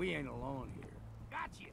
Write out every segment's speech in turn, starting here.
We ain't alone here. Got you.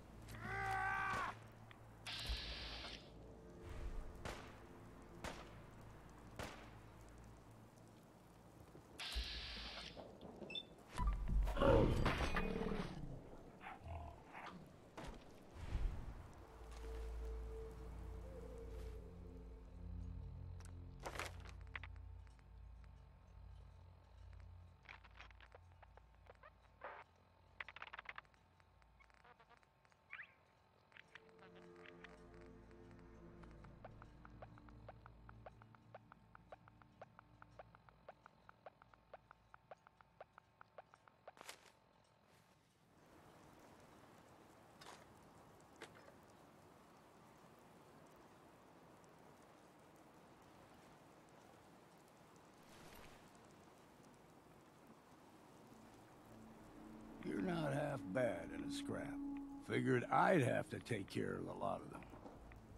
You're not half bad in a scrap. Figured I'd have to take care of a lot of them.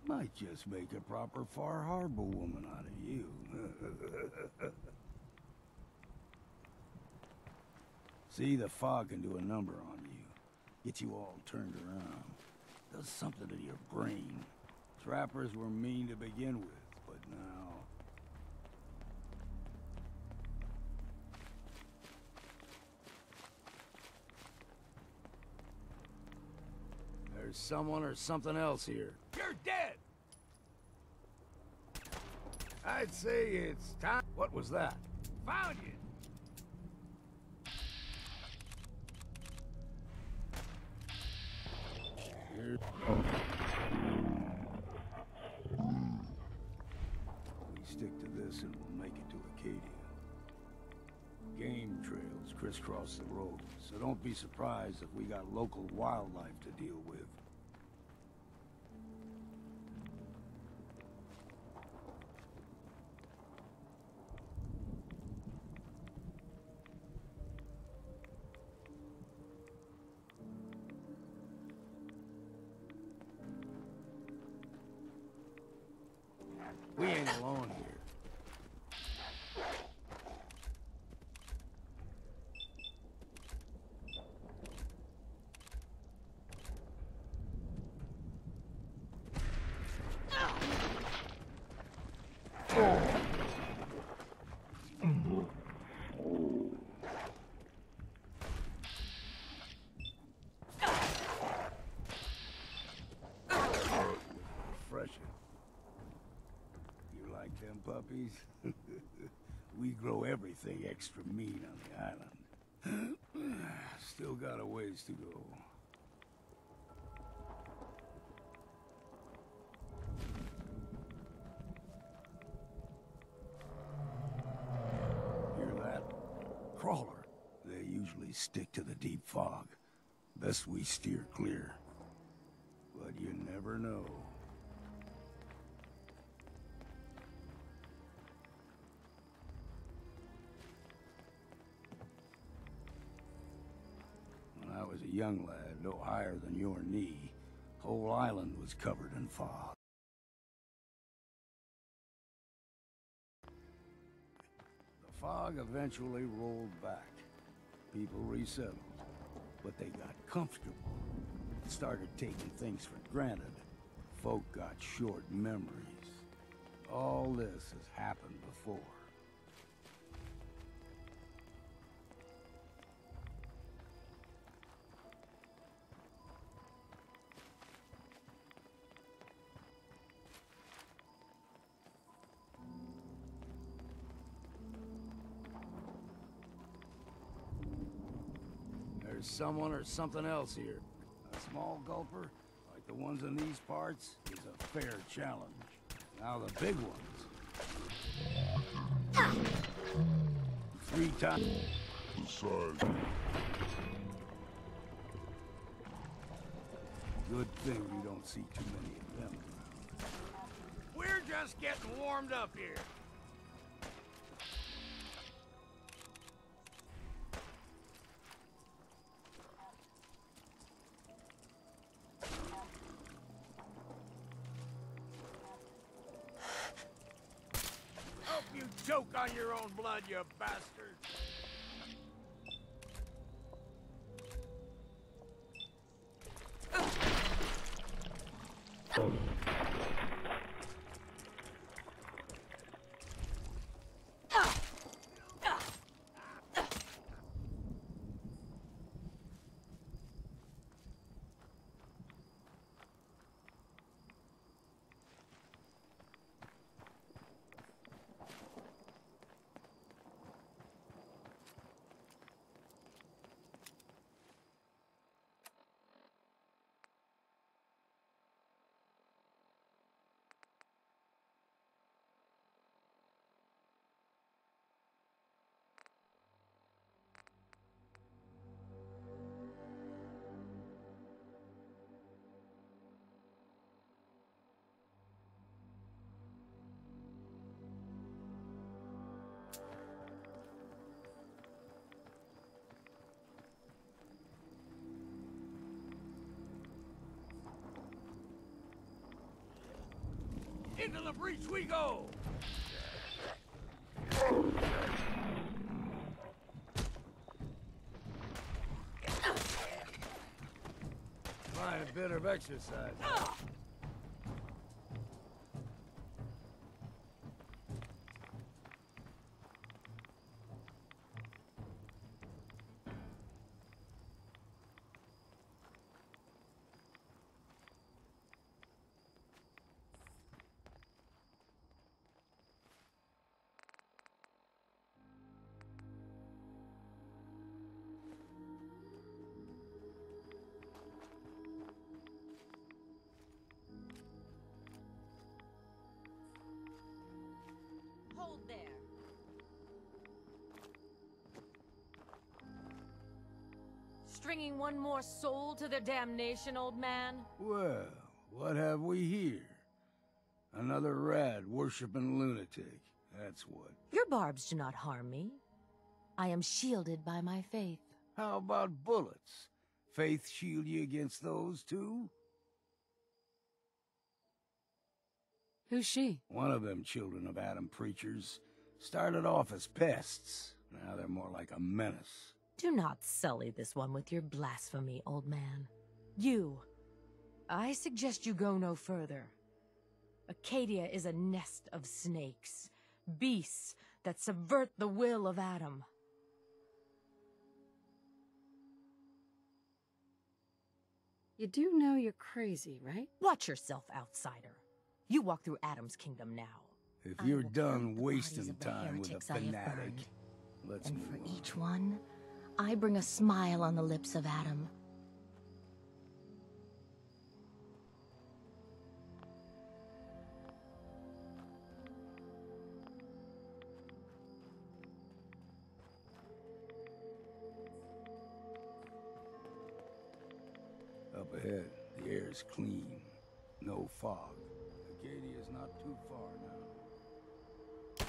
Might just make a proper Far Harbor woman out of you. See, the fog can do a number on you. Get you all turned around. Does something to your brain. Trappers were mean to begin with, but now... There's someone or something else here. You're dead! I'd say it's time... What was that? Found you! Here... We stick to this and we'll make it to Acadia. Game trails crisscross the road, so don't be surprised if we got local wildlife to deal with. We ain't alone here. Refreshing. You like them puppies? We grow everything extra mean on the island. Still got a ways to go. Hear that? Crawler. They usually stick to the deep fog. Best we steer clear. But you never know. When I was a young lad, no higher than your knee, whole island was covered in fog. The fog eventually rolled back. People resettled, but they got comfortable. Started taking things for granted. Folk got short memories. All this has happened before. There's someone or something else here. A small gulper, like the ones in these parts, is a fair challenge. Now the big ones. 3 times the size. Good thing you don't see too many of them around. We're just getting warmed up here. Hope you choke on your own blood, you bastard. Into the breach we go! Find a bit of exercise. Hold there. Stringing one more soul to their damnation, old man? Well, what have we here? Another rad worshipping lunatic. That's what. Your barbs do not harm me. I am shielded by my faith. How about bullets? Faith shield you against those too? Who's she? One of them children of Adam preachers. Started off as pests. Now they're more like a menace. Do not sully this one with your blasphemy, old man. You. I suggest you go no further. Acadia is a nest of snakes. Beasts that subvert the will of Adam. You do know you're crazy, right? Watch yourself, outsider. You walk through Adam's kingdom now. If I you're will done count the wasting bodies of the time with a heretics I have fanatic, burned. let's And move for on. each one, I bring a smile on the lips of Adam. Up ahead, the air's clean. No fog. Acadia's not too far now.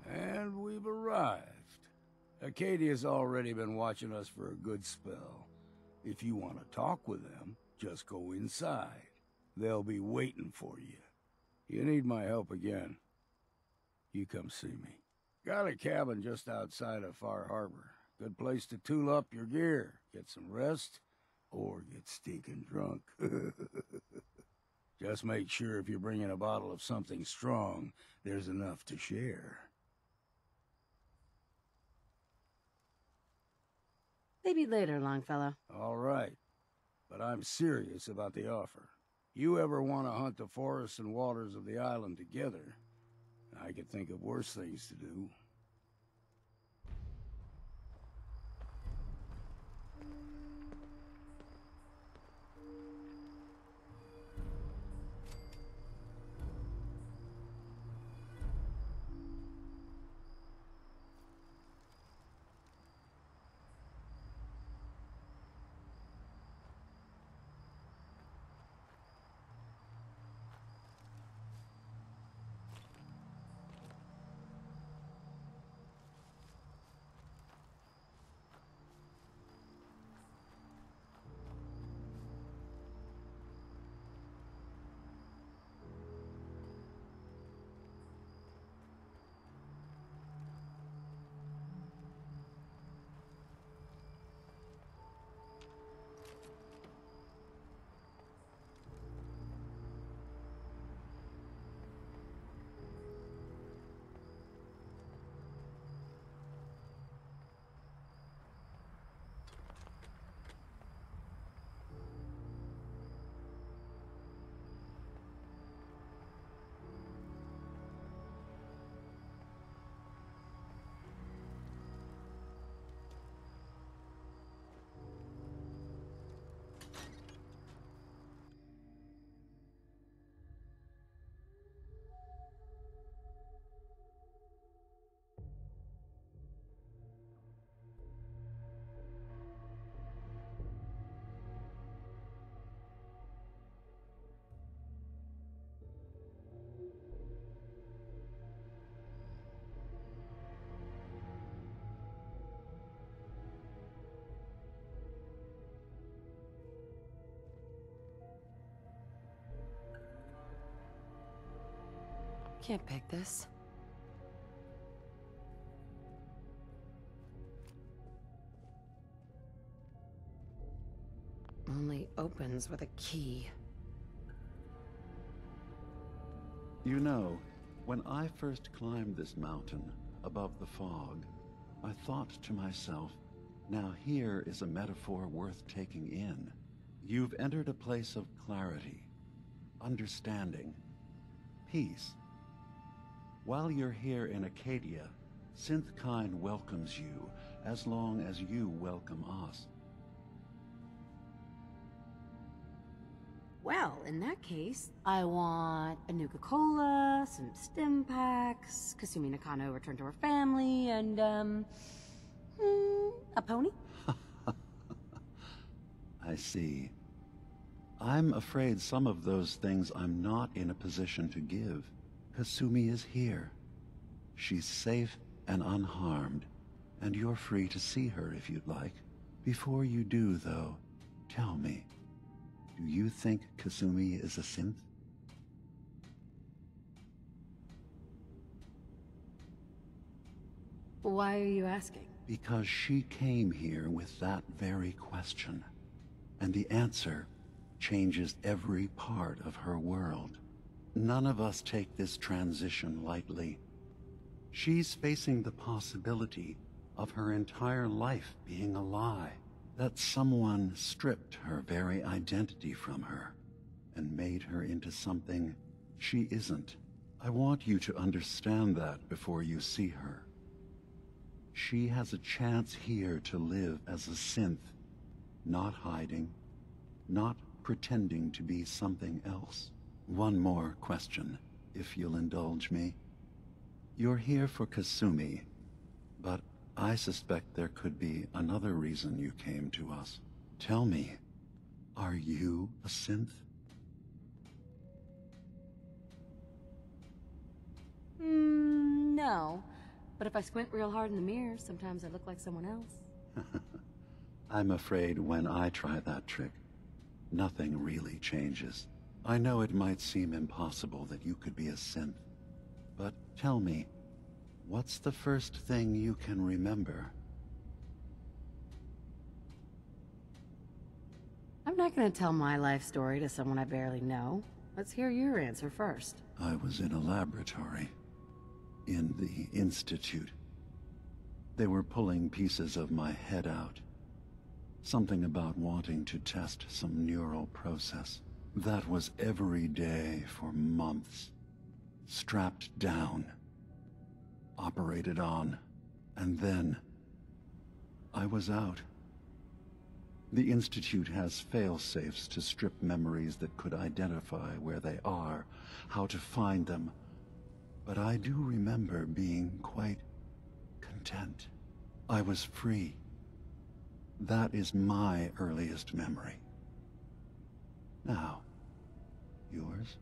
And we've arrived. Acadia's already been watching us for a good spell. If you want to talk with them, just go inside. They'll be waiting for you. You need my help again, you come see me. Got a cabin just outside of Far Harbor. Good place to tool up your gear, get some rest, or get stinking drunk. Just make sure if you're bringing a bottle of something strong, there's enough to share. Maybe later, Longfellow. All right, but I'm serious about the offer. You ever want to hunt the forests and waters of the island together, I could think of worse things to do. can't pick this. Only opens with a key. You know, when I first climbed this mountain above the fog, I thought to myself, now here is a metaphor worth taking in. You've entered a place of clarity, understanding, peace. While you're here in Acadia, Synthkind welcomes you as long as you welcome us. Well, in that case, I want a Nuka-Cola, some stim packs, Kasumi Nakano returned to her family, and, a pony? I see. I'm afraid some of those things I'm not in a position to give. Kasumi is here. She's safe and unharmed, and you're free to see her if you'd like. Before you do, though, tell me, do you think Kasumi is a synth? Why are you asking? Because she came here with that very question, and the answer changes every part of her world. None of us take this transition lightly. She's facing the possibility of her entire life being a lie, that someone stripped her very identity from her and made her into something she isn't. I want you to understand that before you see her. She has a chance here to live as a synth, not hiding, not pretending to be something else. One more question, if you'll indulge me. You're here for Kasumi, but I suspect there could be another reason you came to us. Tell me, are you a synth? No. But if I squint real hard in the mirror, sometimes I look like someone else. I'm afraid when I try that trick, nothing really changes. I know it might seem impossible that you could be a synth, but tell me, what's the first thing you can remember? I'm not gonna tell my life story to someone I barely know. Let's hear your answer first. I was in a laboratory. In the Institute. They were pulling pieces of my head out. Something about wanting to test some neural process. That was every day for months. Strapped down. Operated on. And then I was out. The Institute has fail-safes to strip memories that could identify where they are, how to find them. But I do remember being quite content. I was free. That is my earliest memory. Now, yours?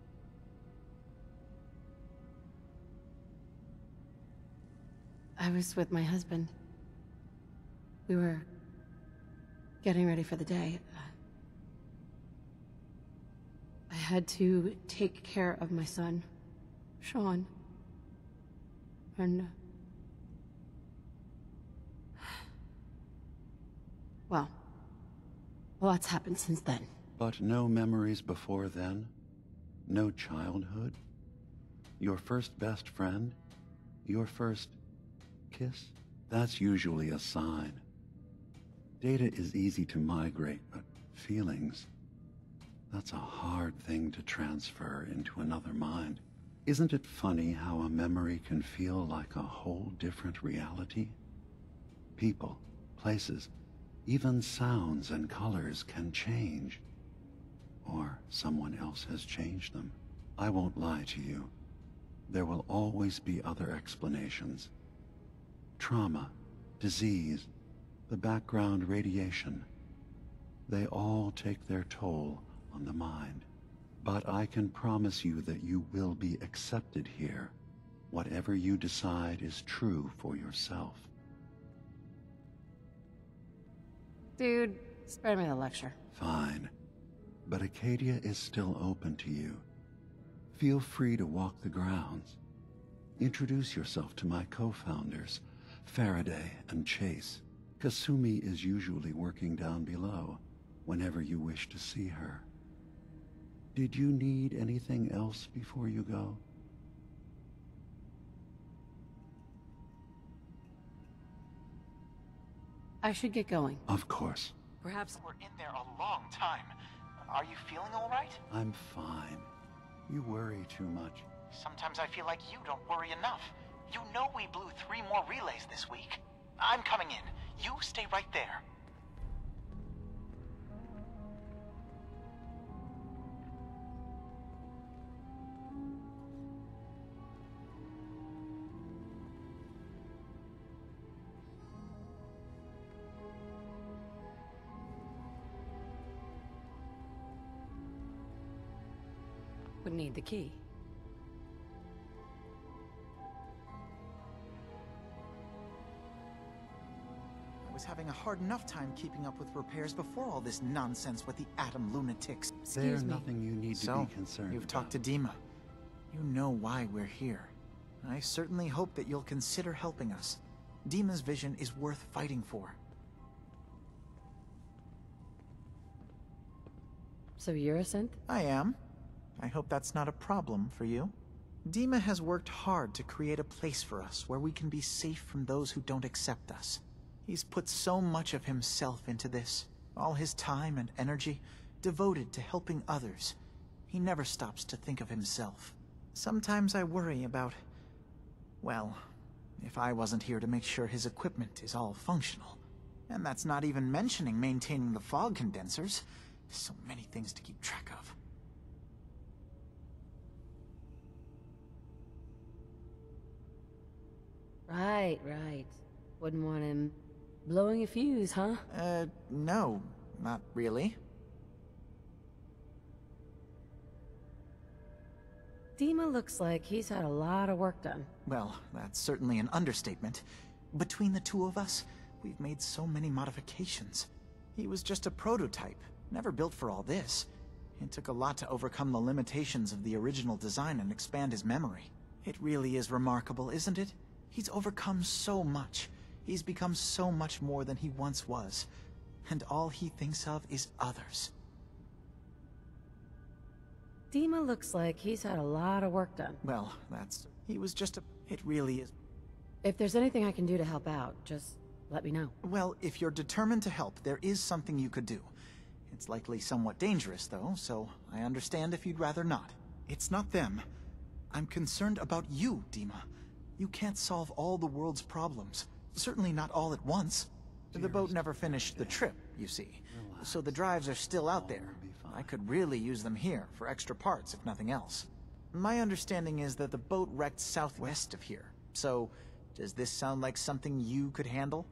I was with my husband. We were getting ready for the day. I had to take care of my son, Sean. And... well, a lot's happened since then. But no memories before then? No childhood? Your first best friend? Your first kiss? That's usually a sign. Data is easy to migrate, but feelings... that's a hard thing to transfer into another mind. Isn't it funny how a memory can feel like a whole different reality? People, places, even sounds and colors can change. Or someone else has changed them. I won't lie to you. There will always be other explanations. Trauma, disease, the background radiation. They all take their toll on the mind. But I can promise you that you will be accepted here. Whatever you decide is true for yourself. Dude, spare me the lecture. Fine. But Acadia is still open to you. Feel free to walk the grounds. Introduce yourself to my co-founders, Faraday and Chase. Kasumi is usually working down below, whenever you wish to see her. Did you need anything else before you go? I should get going. Of course. Perhaps we're in there a long time. Are you feeling all right? I'm fine. You worry too much. Sometimes I feel like you don't worry enough. You know we blew 3 more relays this week. I'm coming in. You stay right there. Would need the key. I was having a hard enough time keeping up with repairs before all this nonsense with the Atom lunatics. There's nothing you need to be concerned you've about. talked to Dima. You know why we're here. I certainly hope that you'll consider helping us. Dima's vision is worth fighting for. So you're a synth? I am. I hope that's not a problem for you. Dima has worked hard to create a place for us where we can be safe from those who don't accept us. He's put so much of himself into this, all his time and energy devoted to helping others. He never stops to think of himself. Sometimes I worry about, well, if I wasn't here to make sure his equipment is all functional. And that's not even mentioning maintaining the fog condensers. So many things to keep track of. Right, right. Wouldn't want him blowing a fuse, huh? No, not really. Dima looks like he's had a lot of work done. Well, that's certainly an understatement. Between the two of us, we've made so many modifications. He was just a prototype, never built for all this. It took a lot to overcome the limitations of the original design and expand his memory. It really is remarkable, isn't it? He's overcome so much. He's become so much more than he once was. And all he thinks of is others. Dima looks like he's had a lot of work done. Well, he was just a... It really is... If there's anything I can do to help out, just let me know. Well, if you're determined to help, there is something you could do. It's likely somewhat dangerous, though, so I understand if you'd rather not. It's not them. I'm concerned about you, Dima. You can't solve all the world's problems. Certainly not all at once. The boat never finished the trip, you see. So the drives are still out there. I could really use them here for extra parts, if nothing else. My understanding is that the boat wrecked southwest of here. So, does this sound like something you could handle?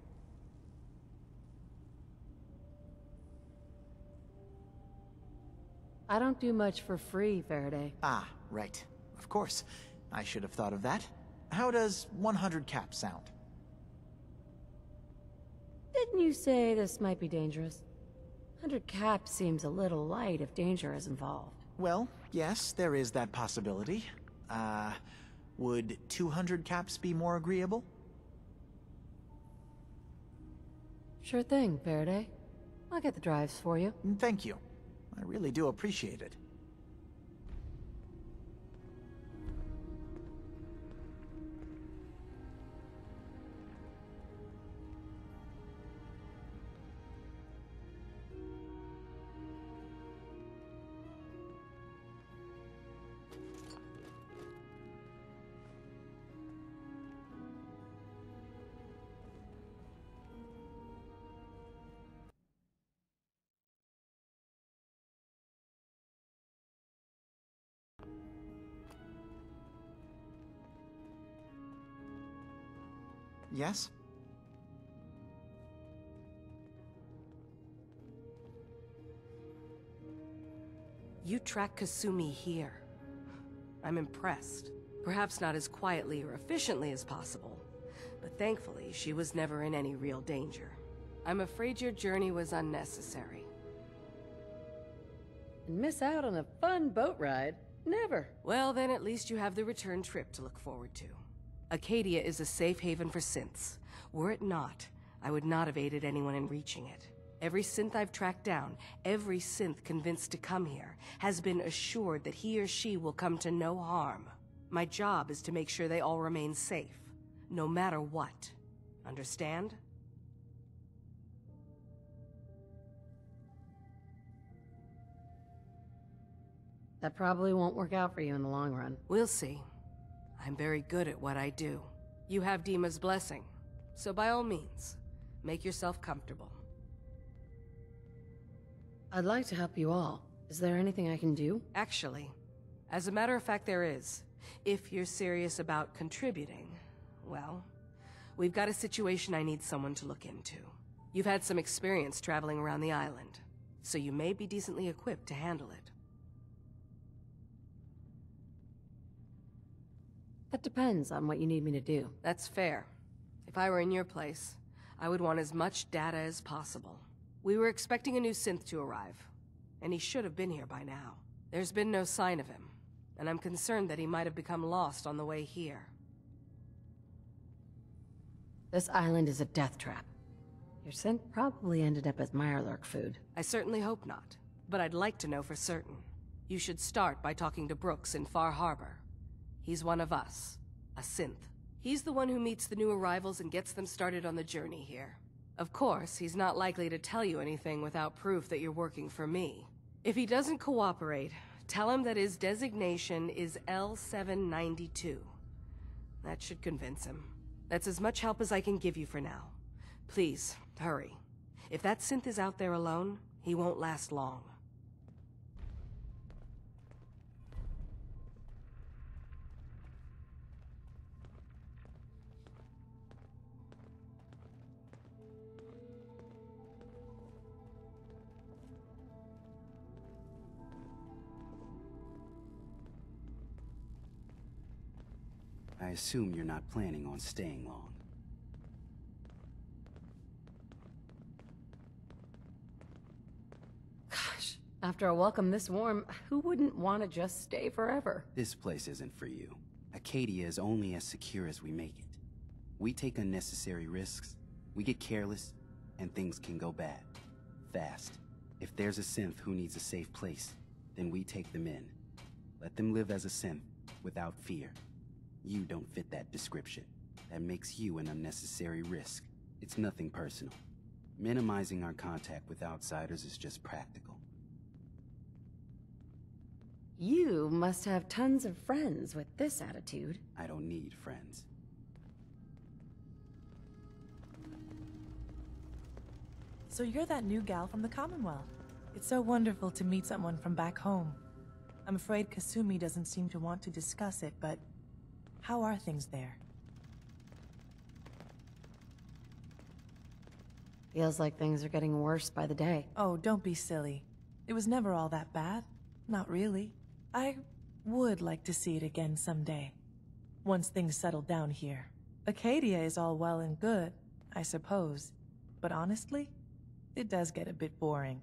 I don't do much for free, Faraday. Ah, right. Of course. I should have thought of that. How does 100 cap sound? Didn't you say this might be dangerous? 100 cap seems a little light if danger is involved. Well, yes, there is that possibility. Would 200 caps be more agreeable? Sure thing, Faraday. I'll get the drives for you. Thank you. I really do appreciate it. Yes? You track Kasumi here. I'm impressed. Perhaps not as quietly or efficiently as possible, but thankfully she was never in any real danger. I'm afraid your journey was unnecessary. And miss out on a fun boat ride? Never. Well, then at least you have the return trip to look forward to. Acadia is a safe haven for synths. Were it not, I would not have aided anyone in reaching it. Every synth I've tracked down, every synth convinced to come here, has been assured that he or she will come to no harm. My job is to make sure they all remain safe, no matter what. Understand? That probably won't work out for you in the long run. We'll see. I'm very good at what I do. You have Dima's blessing, so by all means, make yourself comfortable. I'd like to help you all. Is there anything I can do? Actually, as a matter of fact, there is. If you're serious about contributing, well, we've got a situation I need someone to look into. You've had some experience traveling around the island, so you may be decently equipped to handle it. That depends on what you need me to do. That's fair. If I were in your place, I would want as much data as possible. We were expecting a new synth to arrive, and he should have been here by now. There's been no sign of him, and I'm concerned that he might have become lost on the way here. This island is a death trap. Your synth probably ended up as Mirelurk food. I certainly hope not, but I'd like to know for certain. You should start by talking to Brooks in Far Harbor. He's one of us, a synth. He's the one who meets the new arrivals and gets them started on the journey here. Of course, he's not likely to tell you anything without proof that you're working for me. If he doesn't cooperate, tell him that his designation is L792. That should convince him. That's as much help as I can give you for now. Please, hurry. If that synth is out there alone, he won't last long. I assume you're not planning on staying long. Gosh, after a welcome this warm, who wouldn't want to just stay forever? This place isn't for you. Acadia is only as secure as we make it. We take unnecessary risks, we get careless, and things can go bad. Fast. If there's a synth who needs a safe place, then we take them in. Let them live as a synth, without fear. You don't fit that description. That makes you an unnecessary risk. It's nothing personal. Minimizing our contact with outsiders is just practical. You must have tons of friends with this attitude. I don't need friends. So you're that new gal from the Commonwealth. It's so wonderful to meet someone from back home. I'm afraid Kasumi doesn't seem to want to discuss it, but how are things there? Feels like things are getting worse by the day. Oh, don't be silly. It was never all that bad. Not really. I would like to see it again someday. Once things settle down here. Acadia is all well and good, I suppose. But honestly, it does get a bit boring.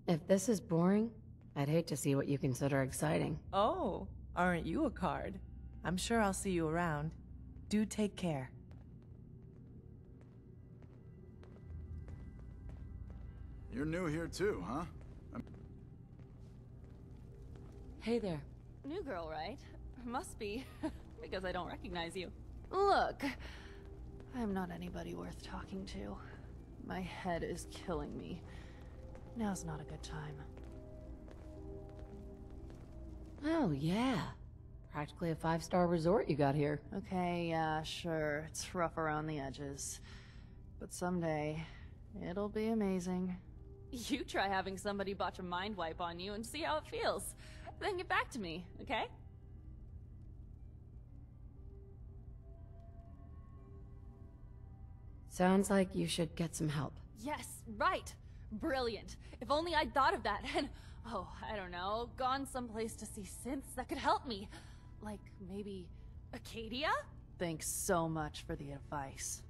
If this is boring, I'd hate to see what you consider exciting. Oh, aren't you a card? I'm sure I'll see you around. Do take care. You're new here too, huh? Hey there. New girl, right? Must be, because I don't recognize you. Look, I'm not anybody worth talking to. My head is killing me. Now's not a good time. Oh, yeah. Practically a 5-star resort you got here. Okay, yeah, sure. It's rough around the edges. But someday, it'll be amazing. You try having somebody botch a mind wipe on you and see how it feels. Then get back to me, okay? Sounds like you should get some help. Yes, right! Brilliant. If only I'd thought of that and, oh, I don't know, gone someplace to see synths that could help me. Like, maybe Acadia? Thanks so much for the advice.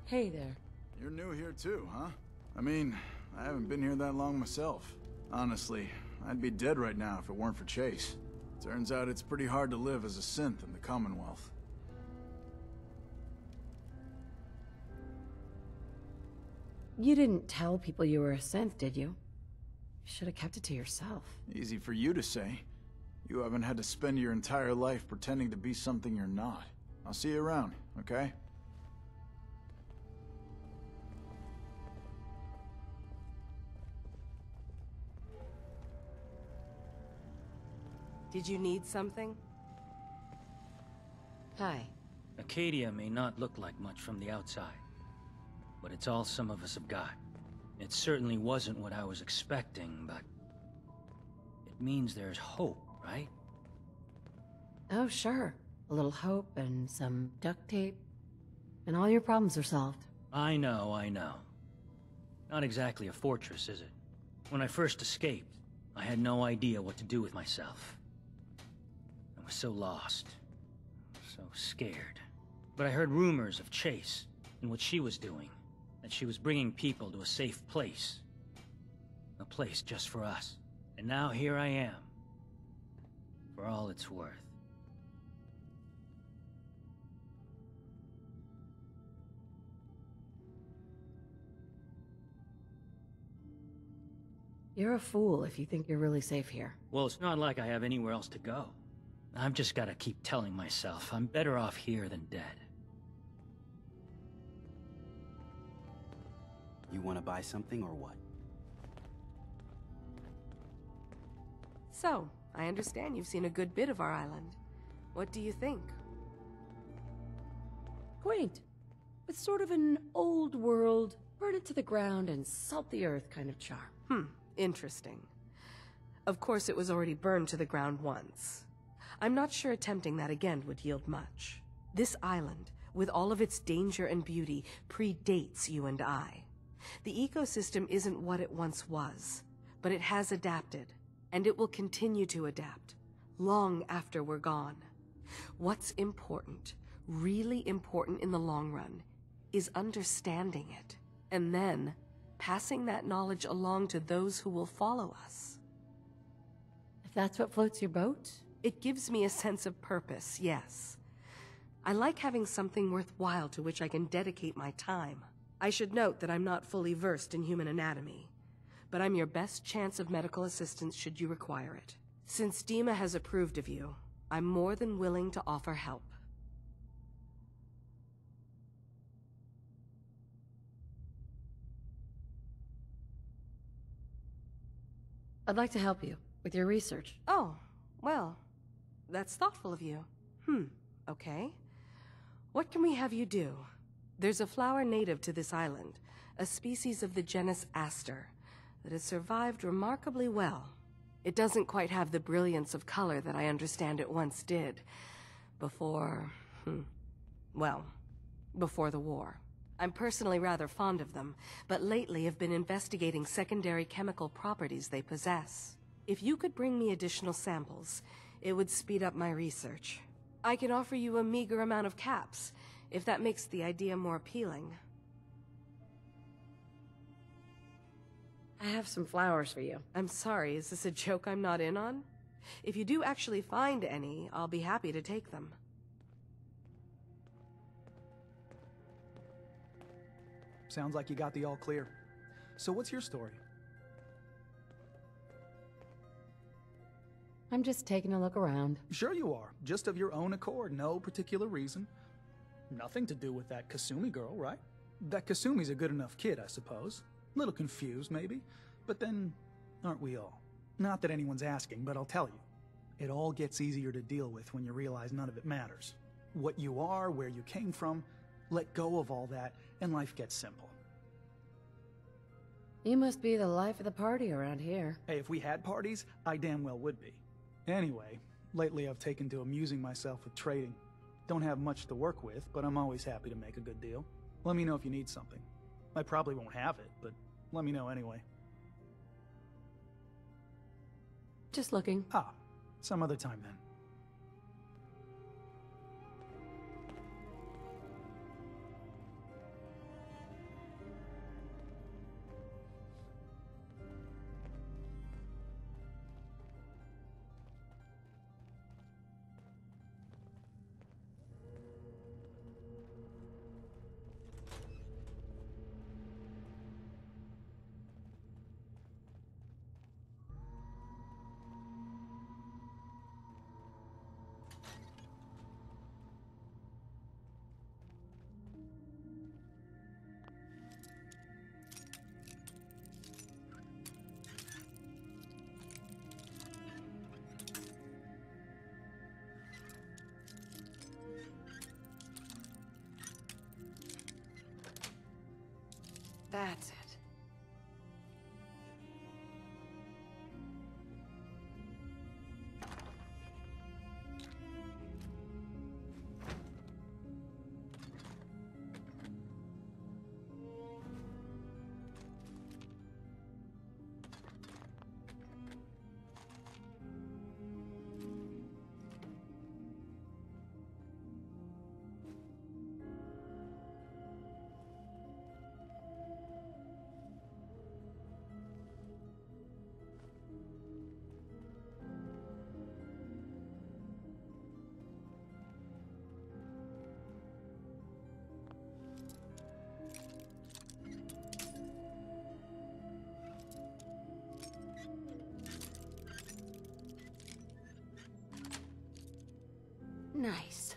Hey there. You're new here too, huh? I mean, I haven't been here that long myself. Honestly, I'd be dead right now if it weren't for Chase. Turns out it's pretty hard to live as a synth in the Commonwealth. You didn't tell people you were a synth, did you? You should have kept it to yourself. Easy for you to say. You haven't had to spend your entire life pretending to be something you're not. I'll see you around, okay? Did you need something? Hi. Acadia may not look like much from the outside, but it's all some of us have got. It certainly wasn't what I was expecting, but it means there's hope, right? Oh, sure. A little hope and some duct tape, and all your problems are solved. I know, I know. Not exactly a fortress, is it? When I first escaped, I had no idea what to do with myself. I was so lost, so scared. But I heard rumors of Chase and what she was doing, that she was bringing people to a safe place. A place just for us. And now here I am, for all it's worth. You're a fool if you think you're really safe here. Well, it's not like I have anywhere else to go. I've just gotta keep telling myself I'm better off here than dead. You want to buy something or what? So, I understand you've seen a good bit of our island. What do you think? Quaint. With sort of an old world, burn it to the ground and salt the earth kind of charm. Interesting. Of course, it was already burned to the ground once. I'm not sure attempting that again would yield much. This island, with all of its danger and beauty, predates you and I. The ecosystem isn't what it once was, but it has adapted, and it will continue to adapt, long after we're gone. What's important, really important in the long run, is understanding it, and then passing that knowledge along to those who will follow us. If that's what floats your boat? It gives me a sense of purpose, yes. I like having something worthwhile to which I can dedicate my time. I should note that I'm not fully versed in human anatomy, but I'm your best chance of medical assistance should you require it. Since Dima has approved of you, I'm more than willing to offer help. I'd like to help you with your research. Oh, well, that's thoughtful of you. Okay. What can we have you do? There's a flower native to this island, a species of the genus Aster, that has survived remarkably well. It doesn't quite have the brilliance of color that I understand it once did. Before the war. I'm personally rather fond of them, but lately have been investigating secondary chemical properties they possess. If you could bring me additional samples, it would speed up my research. I can offer you a meager amount of caps, if that makes the idea more appealing. I have some flowers for you. I'm sorry, is this a joke I'm not in on? If you do actually find any, I'll be happy to take them. Sounds like you got the all clear. So what's your story? I'm just taking a look around. Sure you are. Just of your own accord, no particular reason. Nothing to do with that Kasumi girl, right? That Kasumi's a good enough kid, I suppose. Little confused, maybe. But then, aren't we all? Not that anyone's asking, but I'll tell you. It all gets easier to deal with when you realize none of it matters. What you are, where you came from, let go of all that, and life gets simple. You must be the life of the party around here. Hey, if we had parties, I damn well would be. Anyway, lately I've taken to amusing myself with trading. Don't have much to work with, but I'm always happy to make a good deal. Let me know if you need something. I probably won't have it, but let me know anyway. Just looking. Ah, some other time then. That's it. Nice.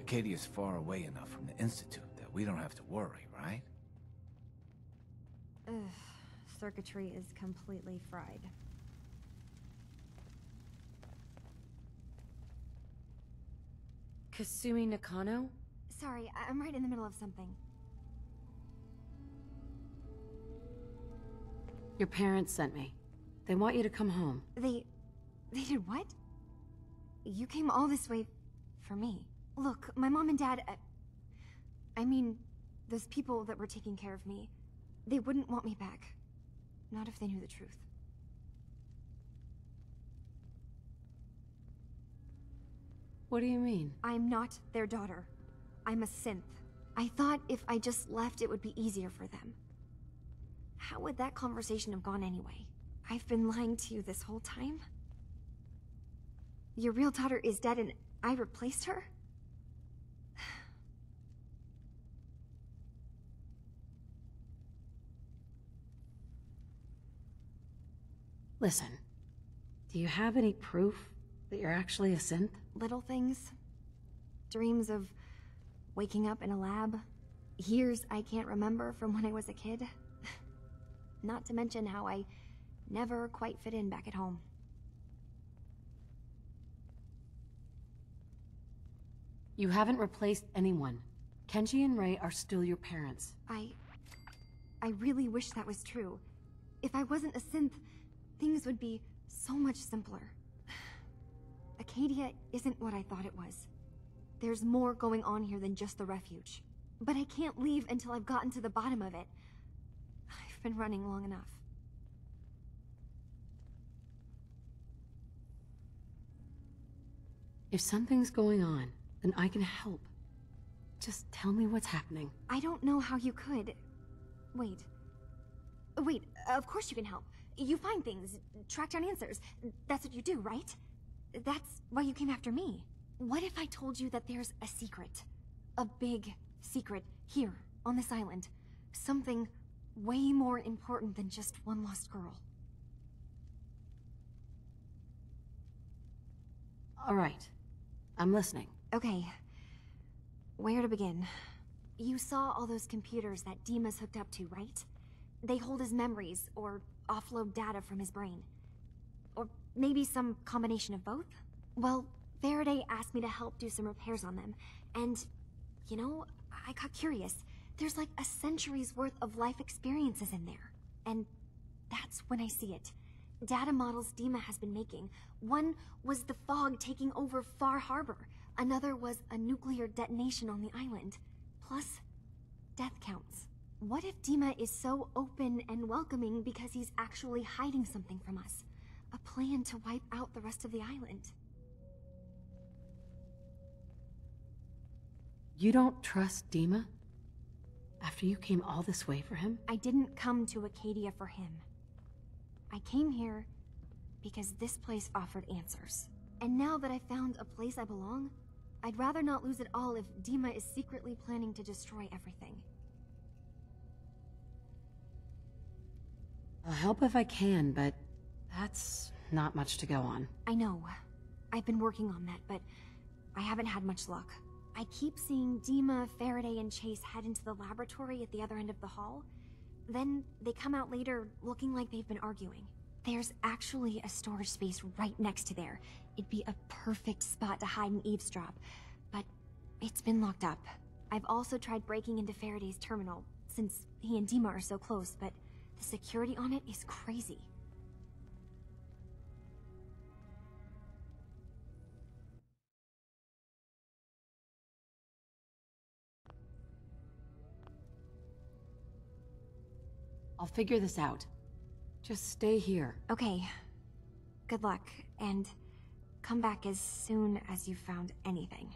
Acadia's far away enough from the Institute that we don't have to worry, right? Ugh, circuitry is completely fried. Kasumi Nakano? Sorry, I'm right in the middle of something. Your parents sent me. They want you to come home. They did what? You came all this way for me. Look, my mom and dad, I mean, those people that were taking care of me, they wouldn't want me back. Not if they knew the truth. What do you mean? I'm not their daughter. I'm a synth. I thought if I just left, it would be easier for them. How would that conversation have gone anyway? I've been lying to you this whole time? Your real daughter is dead and I replaced her? Listen, do you have any proof that you're actually a synth? Little things. Dreams of waking up in a lab. Years I can't remember from when I was a kid. Not to mention how I never quite fit in back at home. You haven't replaced anyone. Kenji and Rei are still your parents. I really wish that was true. If I wasn't a synth, things would be so much simpler. Acadia isn't what I thought it was. There's more going on here than just the refuge. But I can't leave until I've gotten to the bottom of it. I've been running long enough. If something's going on, then I can help. Just tell me what's happening. I don't know how you could. Wait, of course you can help. You find things, track down answers. That's what you do, right? That's why you came after me. What if I told you that there's a secret? A big secret here, on this island. Something way more important than just one lost girl. All right, I'm listening. Okay, where to begin? You saw all those computers that Dima's hooked up to, right? They hold his memories, or offload data from his brain. Or maybe some combination of both? Well, Faraday asked me to help do some repairs on them, and, you know, I got curious. There's like a century's worth of life experiences in there. And that's when I see it. Data models Dima has been making. One was the fog taking over Far Harbor. Another was a nuclear detonation on the island. Plus, death counts. What if Dima is so open and welcoming because he's actually hiding something from us? A plan to wipe out the rest of the island. You don't trust Dima? After you came all this way for him? I didn't come to Acadia for him. I came here because this place offered answers. And now that I found a place I belong, I'd rather not lose it all if Dima is secretly planning to destroy everything. I'll help if I can, but that's not much to go on. I know. I've been working on that, but I haven't had much luck. I keep seeing Dima, Faraday, and Chase head into the laboratory at the other end of the hall. Then they come out later looking like they've been arguing. There's actually a storage space right next to there. It'd be a perfect spot to hide and eavesdrop, but it's been locked up. I've also tried breaking into Faraday's terminal, since he and Dima are so close, but the security on it is crazy. I'll figure this out. Just stay here. Okay. Good luck, and come back as soon as you've found anything.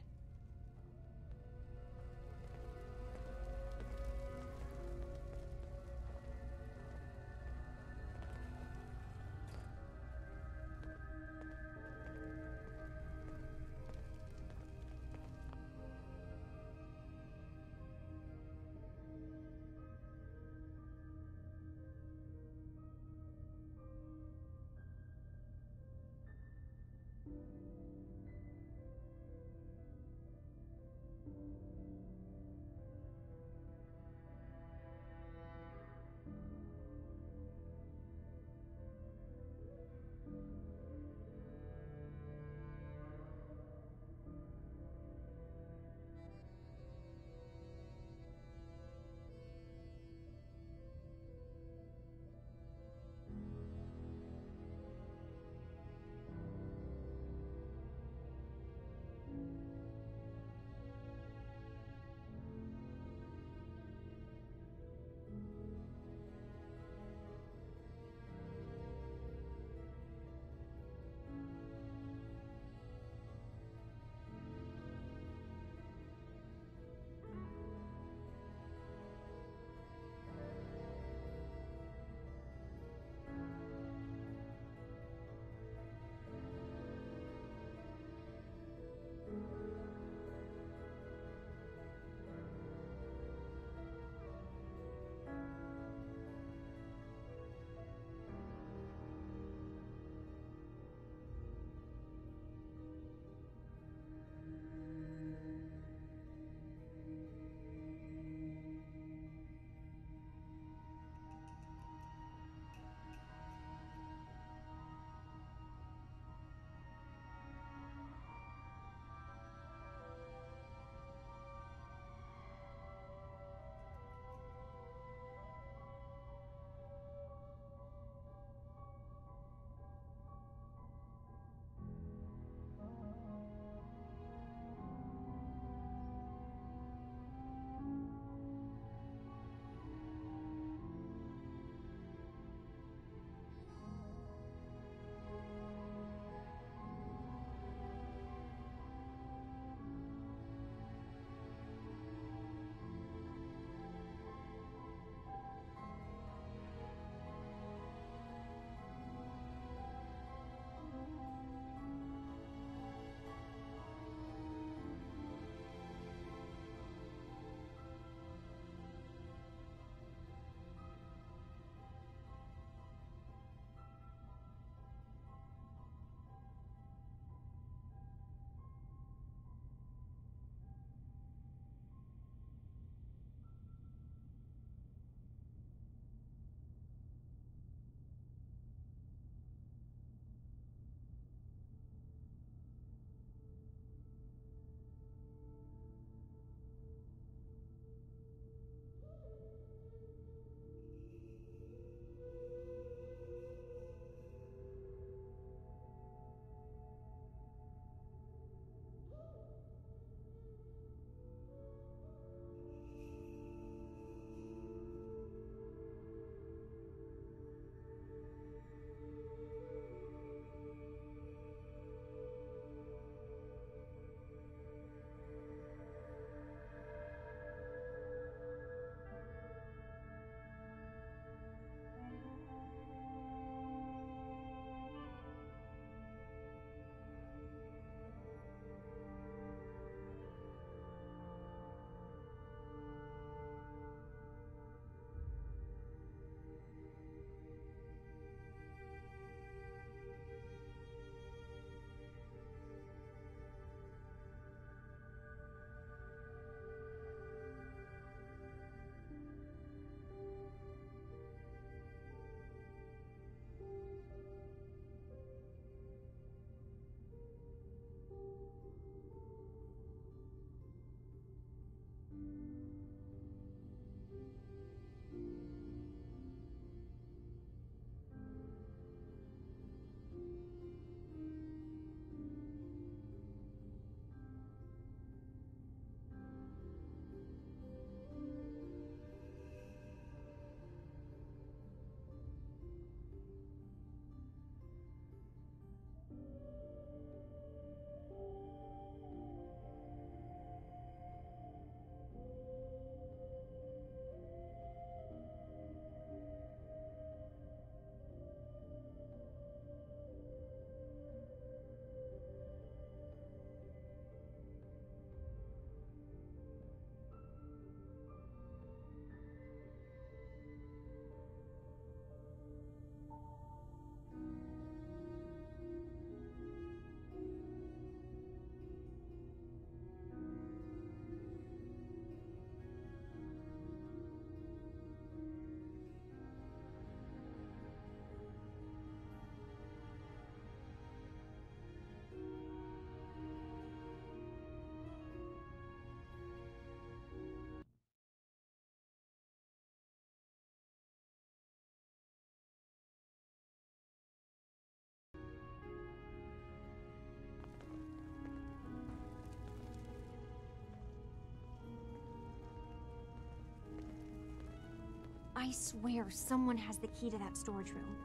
I swear someone has the key to that storage room.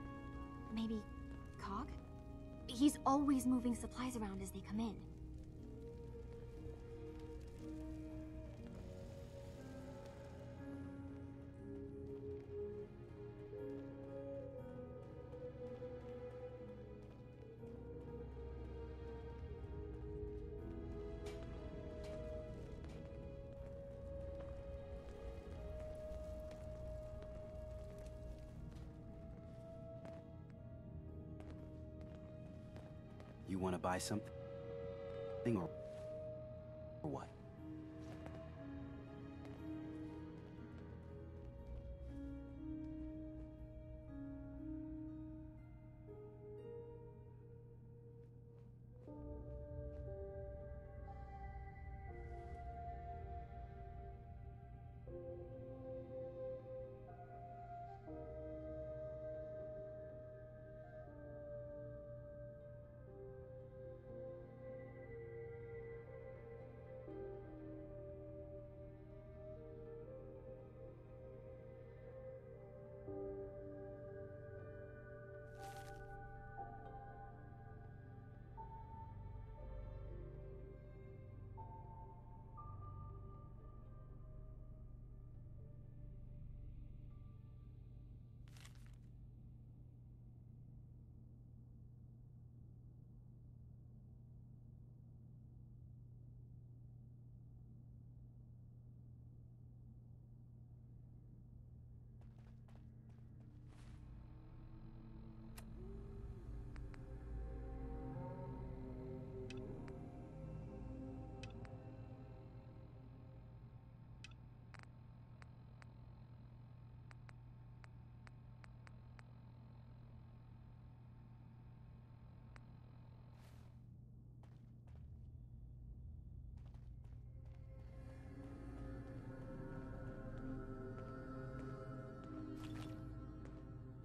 Maybe Cog? He's always moving supplies around as they come in. You want to buy something or what?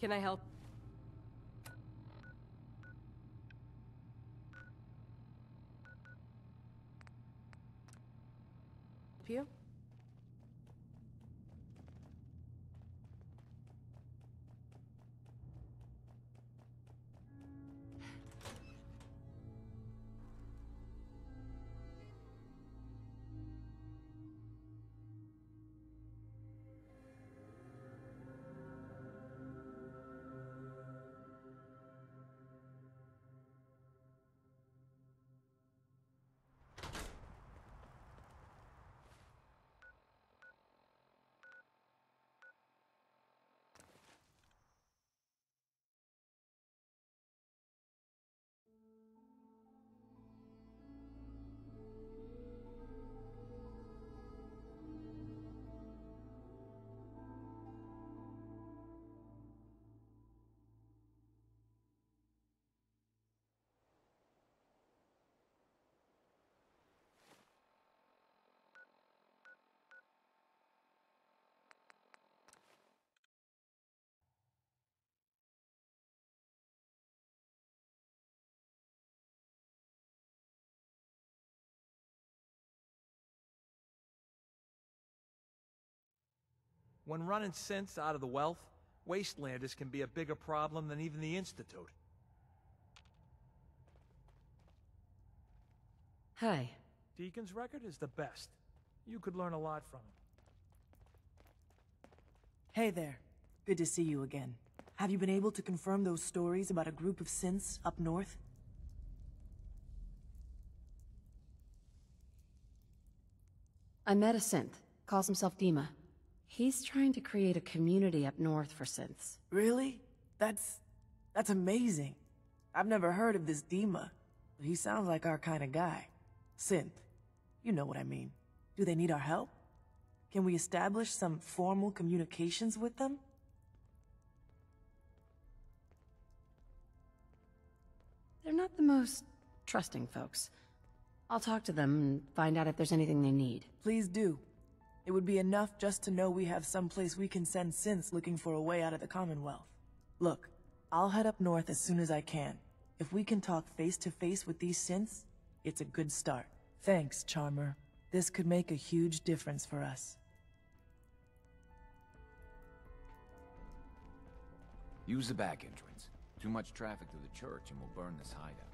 Can I help? You? When running synths out of the wealth, Wastelanders can be a bigger problem than even the Institute. Hi. Deacon's record is the best. You could learn a lot from him. Hey there. Good to see you again. Have you been able to confirm those stories about a group of synths up north? I met a synth. Calls himself Dima. He's trying to create a community up north for synths. Really? That's amazing. I've never heard of this Dima, but he sounds like our kind of guy. Synth. You know what I mean. Do they need our help? Can we establish some formal communications with them? They're not the most trusting folks. I'll talk to them and find out if there's anything they need. Please do. It would be enough just to know we have someplace we can send synths looking for a way out of the Commonwealth. Look, I'll head up north as soon as I can. If we can talk face to face with these synths, it's a good start. Thanks, Charmer. This could make a huge difference for us. Use the back entrance. Too much traffic to the church and we'll burn this hideout.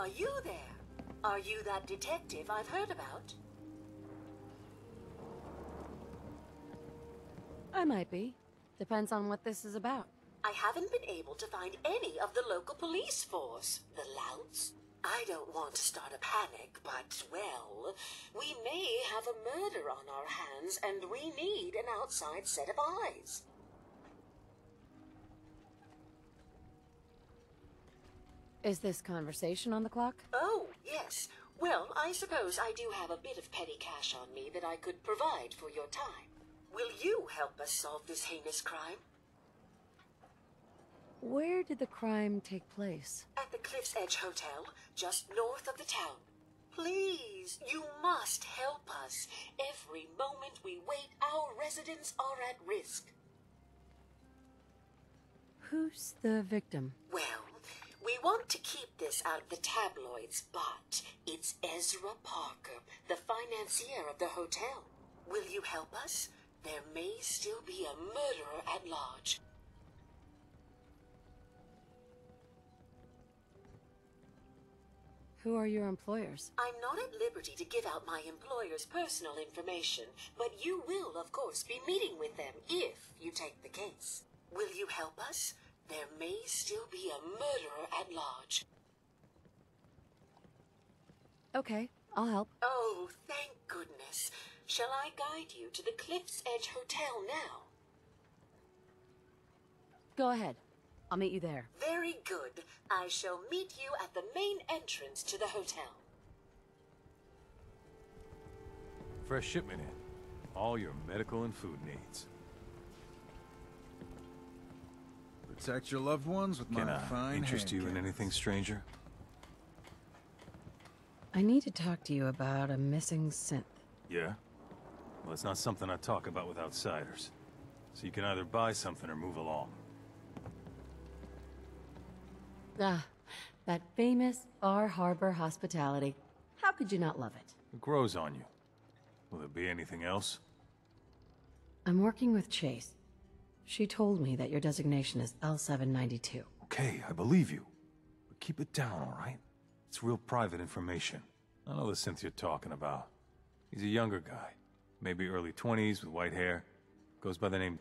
Are you there? Are you that detective I've heard about? I might be. Depends on what this is about. I haven't been able to find any of the local police force. The louts? I don't want to start a panic, but, well, we may have a murder on our hands, and we need an outside set of eyes. Is this conversation on the clock? Oh, yes. Well, I suppose I do have a bit of petty cash on me that I could provide for your time. Will you help us solve this heinous crime? Where did the crime take place? At the Cliff's Edge Hotel, just north of the town. Please, you must help us. Every moment we wait, our residents are at risk. Who's the victim? Well, we want to keep this out of the tabloids, but it's Ezra Parker, the financier of the hotel. Will you help us? There may still be a murderer at large. Who are your employers? I'm not at liberty to give out my employer's personal information, but you will, of course, be meeting with them if you take the case. Will you help us? There may still be a murderer at large. Okay, I'll help. Oh, thank goodness. Shall I guide you to the Cliff's Edge Hotel now? Go ahead. I'll meet you there. Very good. I shall meet you at the main entrance to the hotel. Fresh shipment in. All your medical and food needs. Protect your loved ones with my fine interest you in hand anything, stranger? I need to talk to you about a missing synth. Yeah? Well, it's not something I talk about with outsiders. So you can either buy something or move along. Ah, that famous Bar Harbor hospitality. How could you not love it? It grows on you. Will there be anything else? I'm working with Chase. She told me that your designation is L792. Okay, I believe you. But keep it down, all right? It's real private information. I know the synth you're talking about. He's a younger guy. Maybe early 20s with white hair. Goes by the name...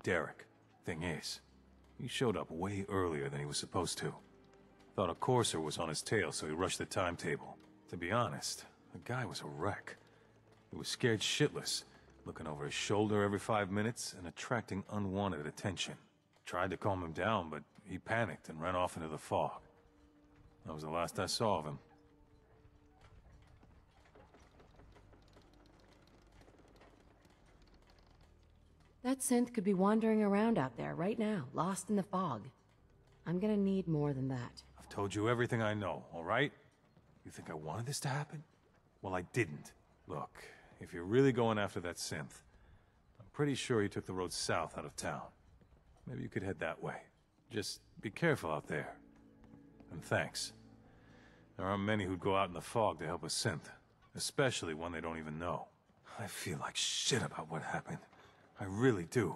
Derek. Thing is, he showed up way earlier than he was supposed to. Thought a courser was on his tail, so he rushed the timetable. To be honest, the guy was a wreck. He was scared shitless, looking over his shoulder every 5 minutes and attracting unwanted attention. Tried to calm him down, but he panicked and ran off into the fog. That was the last I saw of him. That synth could be wandering around out there right now, lost in the fog. I'm gonna need more than that. I've told you everything I know, all right? You think I wanted this to happen? Well, I didn't. Look, if you're really going after that synth, I'm pretty sure he took the road south out of town. Maybe you could head that way. Just be careful out there. And thanks. There aren't many who'd go out in the fog to help a synth, especially one they don't even know. I feel like shit about what happened. I really do.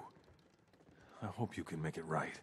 I hope you can make it right.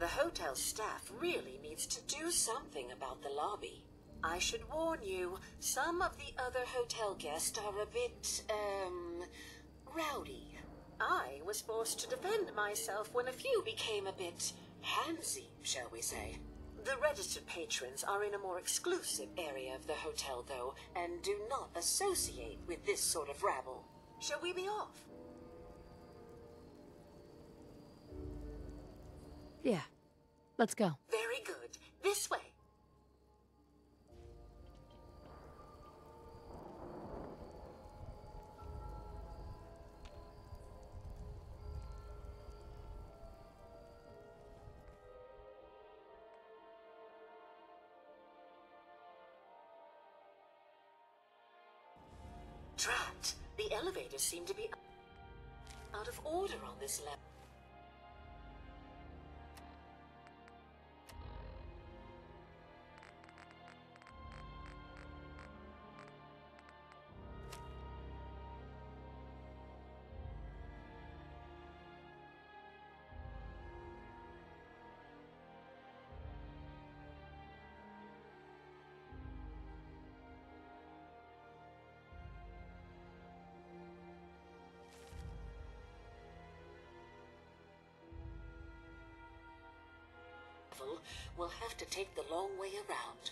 The hotel staff really needs to do something about the lobby. I should warn you, some of the other hotel guests are a bit, rowdy. I was forced to defend myself when a few became a bit handsy, shall we say. The registered patrons are in a more exclusive area of the hotel, though, and do not associate with this sort of rabble. Shall we be off? Yeah. Let's go. Very good. This way. Drat, the elevators seem to be out of order on this level. We'll have to take the long way around.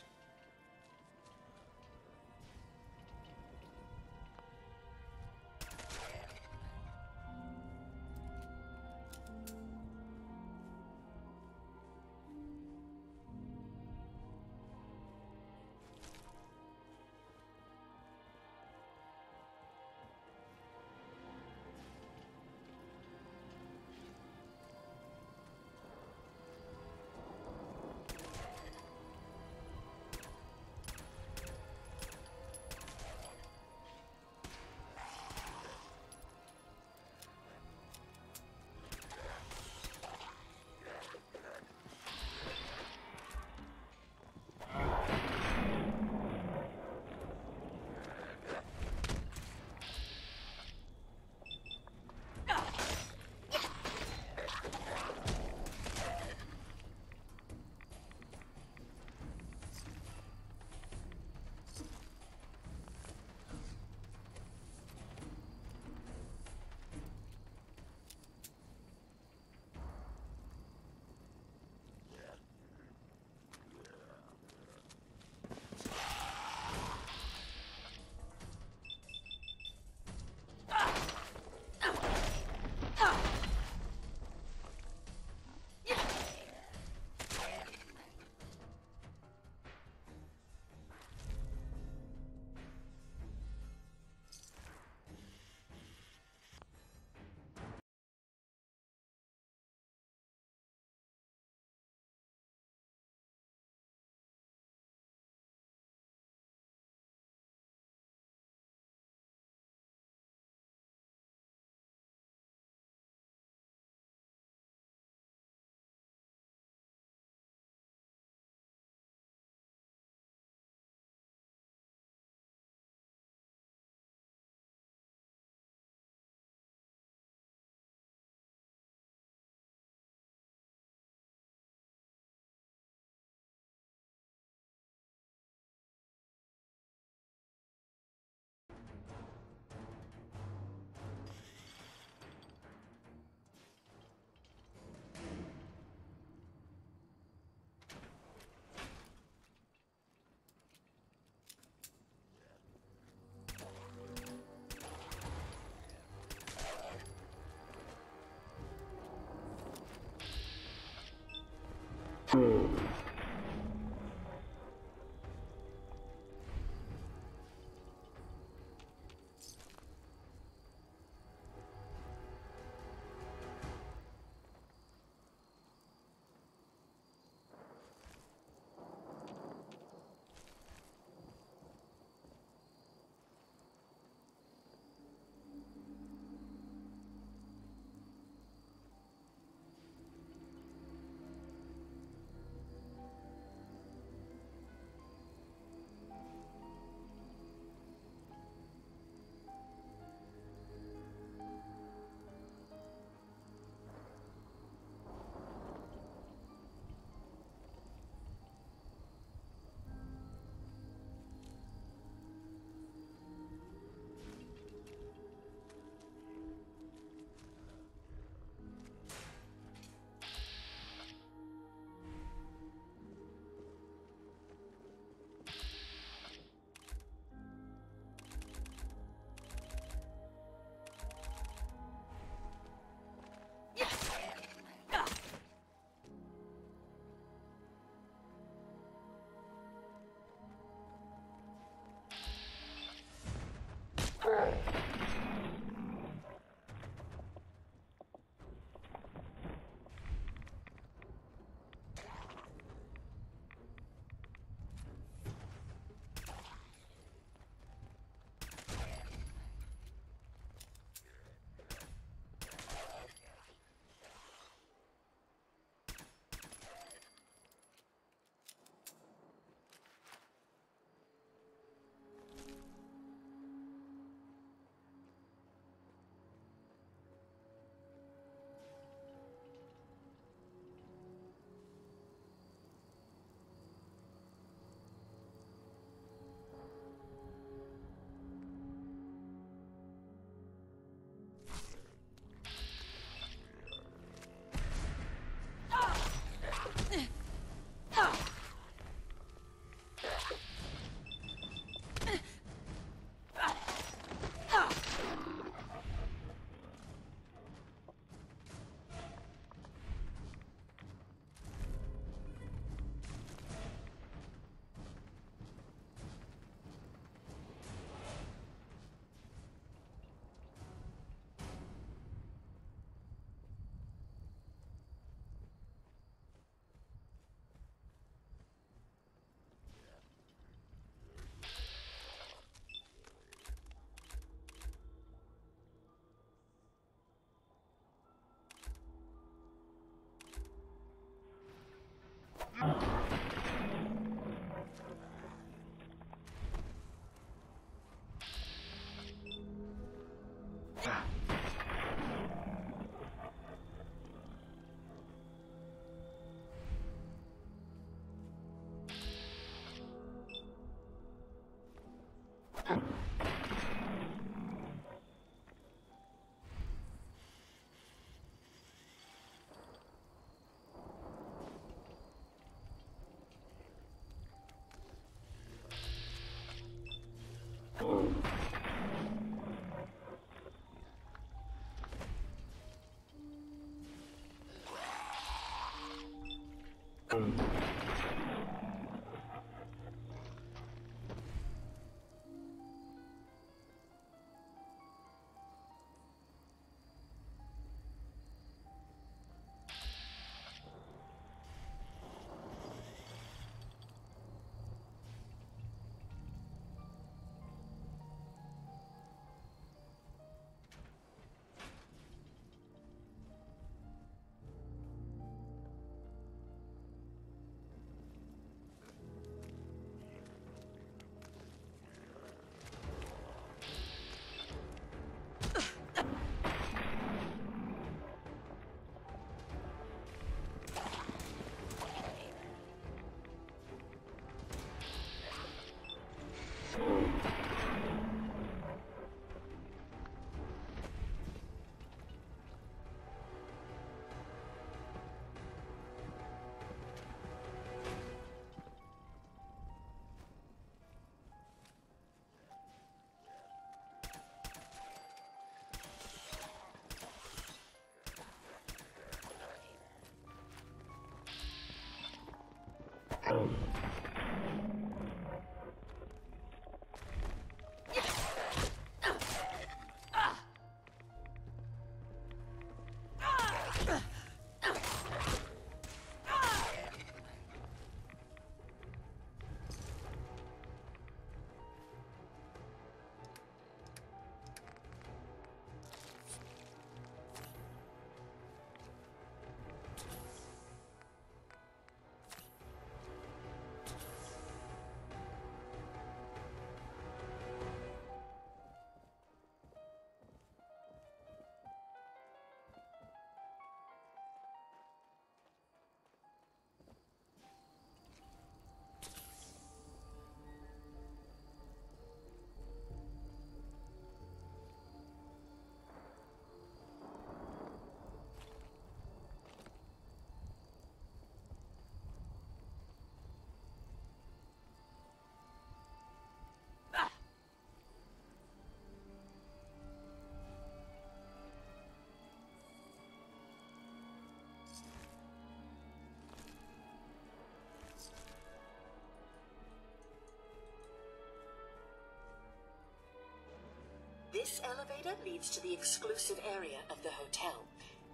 This elevator leads to the exclusive area of the hotel.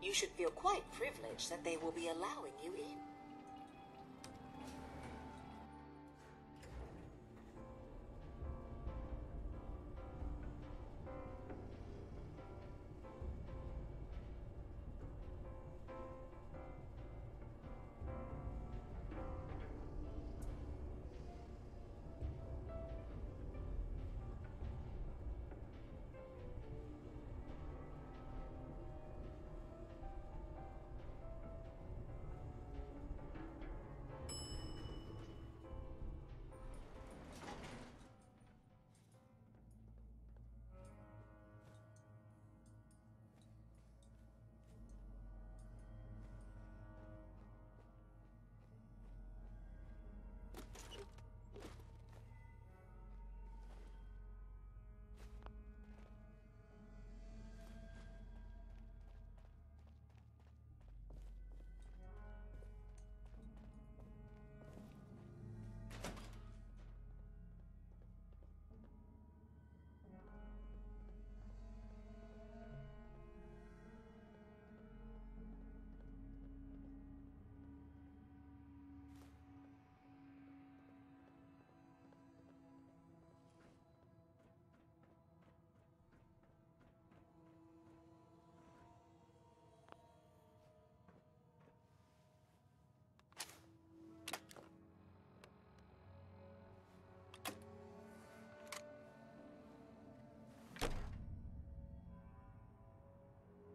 You should feel quite privileged that they will be allowing you in.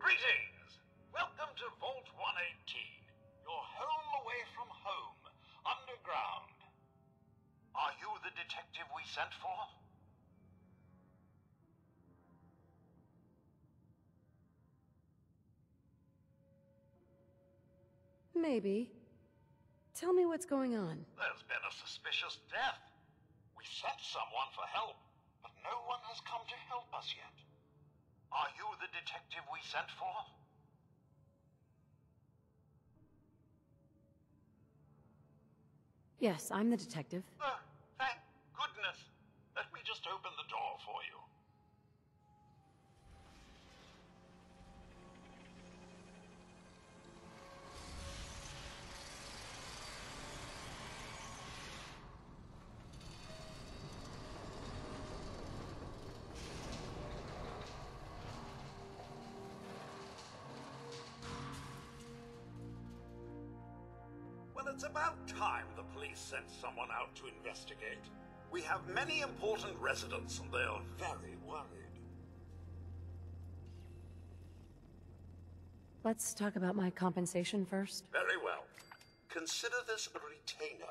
Greetings! Welcome to Vault 118, your home away from home, underground. Are you the detective we sent for? Maybe. Tell me what's going on. There's been a suspicious death. We sent someone for help, but no one has come to help us yet. Are you the detective we sent for? Yes, I'm the detective. Oh, thank goodness. Let me just open the door for you. Well, it's about time the police sent someone out to investigate. We have many important residents and they are very worried. Let's talk about my compensation first. Very well. Consider this a retainer.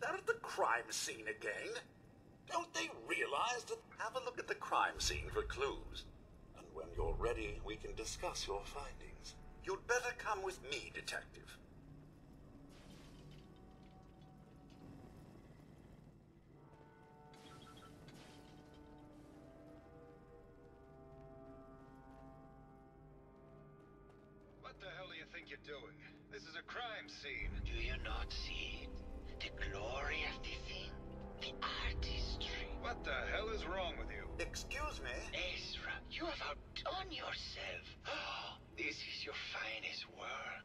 They're at the crime scene again. Don't they realize that? Have a look at the crime scene for clues. And when you're ready, we can discuss your findings. You'd better come with me, Detective. What the hell do you think you're doing? This is a crime scene. Do you not see it? The glory of the thing? The artistry. What the hell is wrong with you? Excuse me? Ezra, you have outdone yourself. This is your finest work.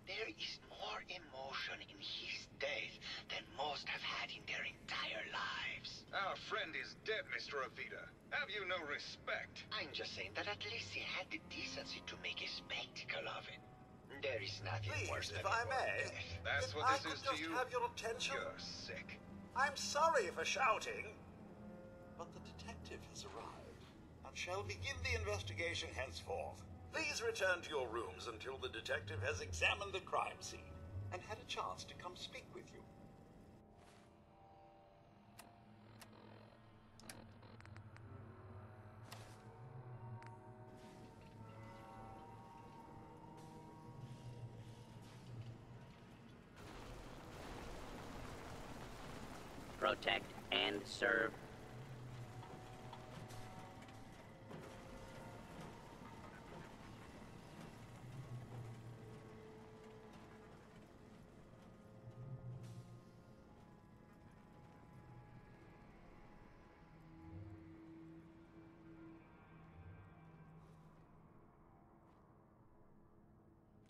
There is more emotion in his death than most have had in their entire lives. Our friend is dead, Mr. Avita. Have you no respect? I'm just saying that at least he had the decency to make a spectacle of it. There is nothing worse than if I may. That's if what I this is could to just you? have your attention. You're sick. I'm sorry for shouting, but the detective has arrived and shall begin the investigation henceforth. Please return to your rooms until the detective has examined the crime scene and had a chance to come speak with you. Protect and serve.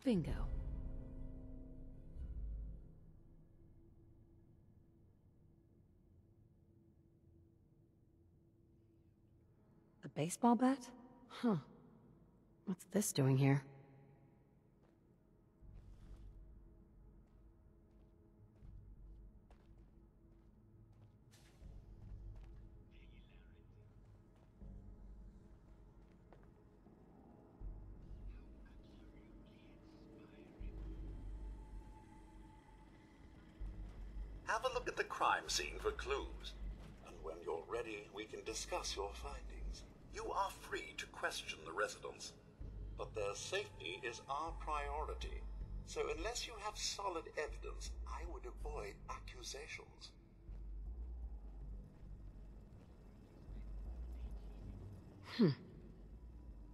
Bingo. A baseball bat? Huh. What's this doing here? Have a look at the crime scene for clues. And when you're ready, we can discuss your findings. You are free to question the residents, but their safety is our priority. So unless you have solid evidence, I would avoid accusations.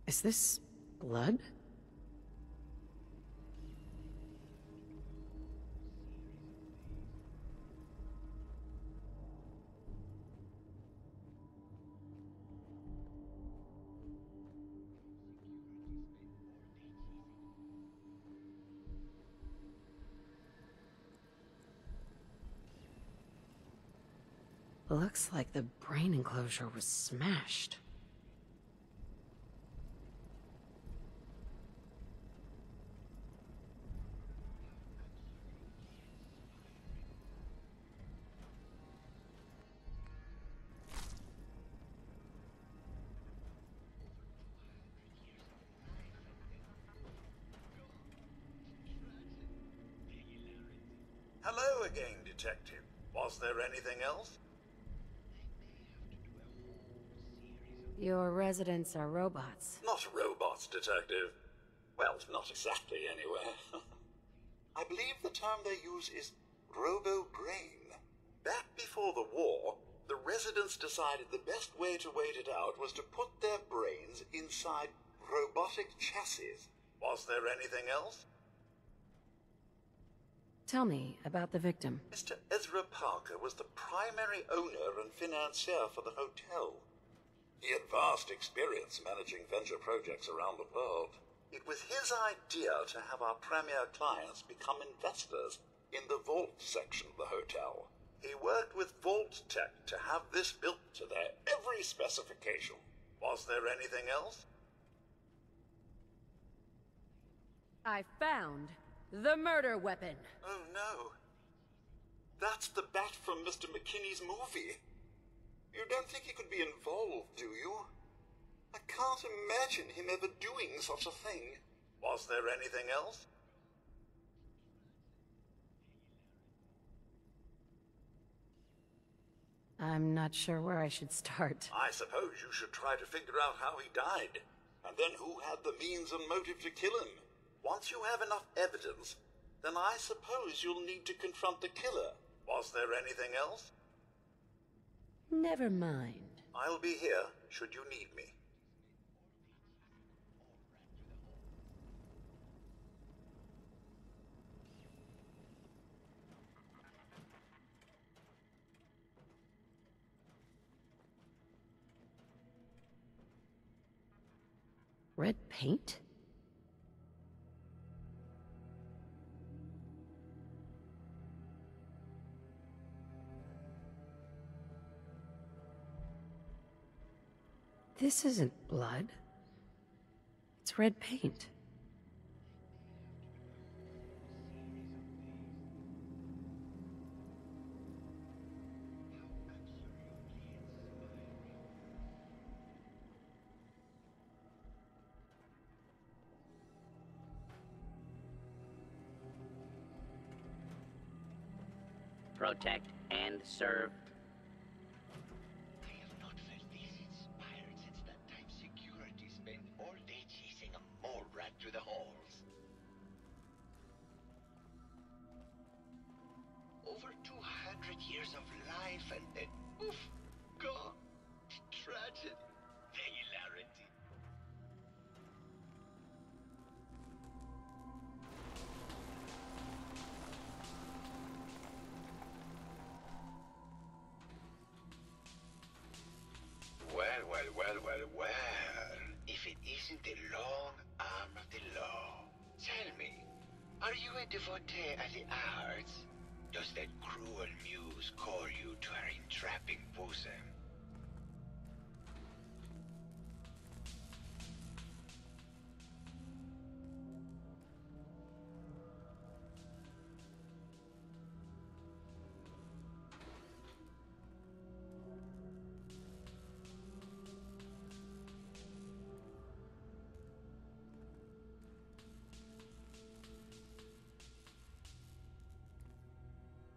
Is this blood? Looks like the brain enclosure was smashed. Hello again, Detective. Was there anything else? Your residents are robots. Not robots, Detective. Well, not exactly, anyway. I believe the term they use is robo-brain. Back before the war, the residents decided the best way to wait it out was to put their brains inside robotic chassis. Was there anything else? Tell me about the victim. Mr. Ezra Parker was the primary owner and financier for the hotel. He had vast experience managing venture projects around the world. It was his idea to have our premier clients become investors in the vault section of the hotel. He worked with Vault Tech to have this built to their every specification. Was there anything else? I found the murder weapon. Oh no. That's the bat from Mr. McKinney's movie. You don't think he could be involved, do you? I can't imagine him ever doing such a thing. Was there anything else? I'm not sure where I should start. I suppose you should try to figure out how he died, and then who had the means and motive to kill him. Once you have enough evidence, then I suppose you'll need to confront the killer. Was there anything else? Never mind. I'll be here, should you need me. Red paint? This isn't blood. It's red paint. Protect and serve. I have not felt this inspired since that time security spent all day chasing a mole rat through the halls. Over 200 years of life and then oof, gone. Tragedy. Regularity. Well. If it isn't the long arm of the law. Tell me, Are you a devotee of the arts? Does that cruel muse call you to her entrapping bosom?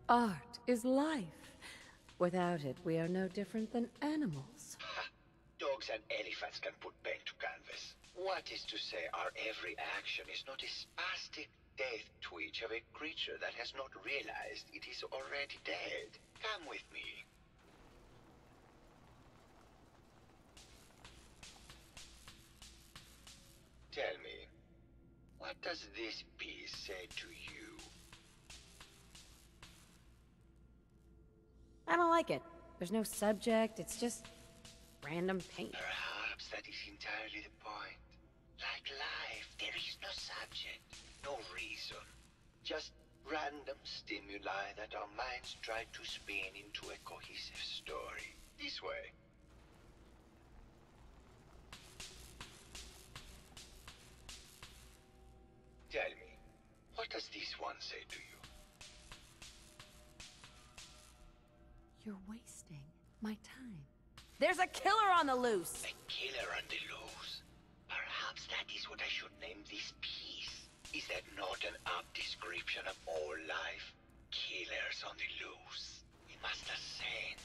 Art is life. Without it, we are no different than animals. Dogs and elephants can put pen to canvas. What is to say our every action is not a spastic death twitch of a creature that has not realized it is already dead? Come with me. Tell me, what does this piece say to you? I don't like it. There's no subject, it's just random paint. Perhaps that is entirely the point. Like life, there is no subject, no reason. Just random stimuli that our minds try to spin into a cohesive story. This way. Tell me, what does this one say to you? You're wasting my time. There's a killer on the loose! A killer on the loose? Perhaps that is what I should name this piece. Is that not an apt description of all life? Killers on the loose. We must ascend.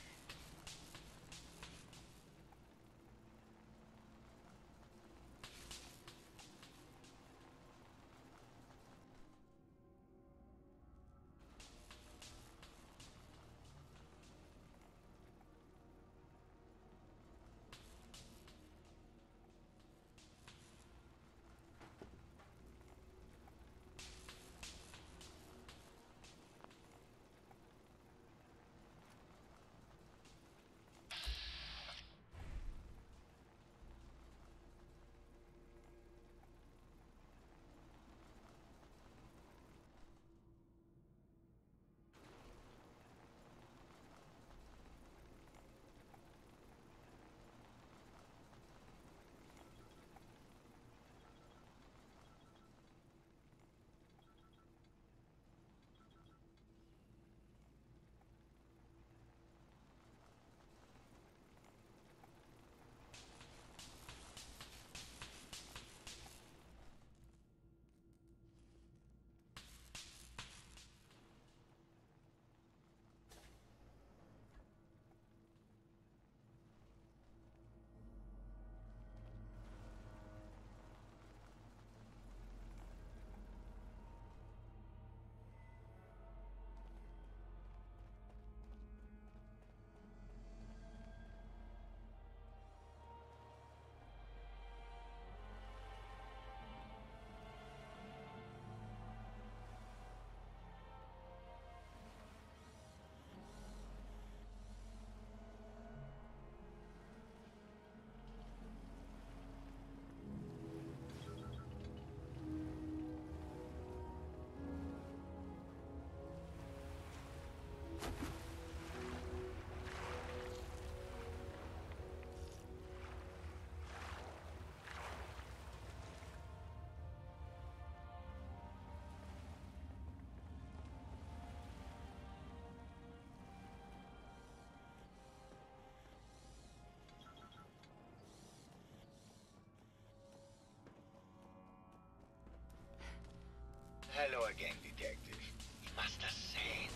Hello again, detective. We must ascend.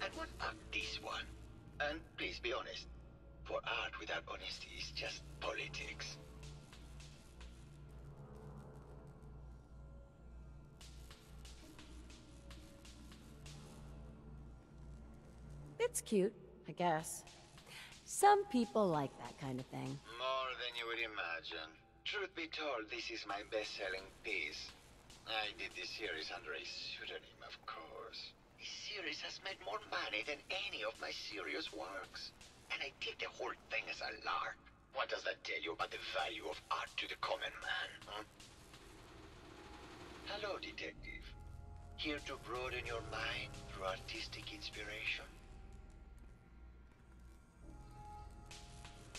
And what about this one? And please be honest. For art without honesty is just politics. It's cute, I guess. Some people like that kind of thing. More than you would imagine. Truth be told, this is my best-selling piece. I did this series under a pseudonym, of course. This series has made more money than any of my serious works. And I did the whole thing as a lark. What does that tell you about the value of art to the common man, huh? Hello, detective. Here to broaden your mind through artistic inspiration?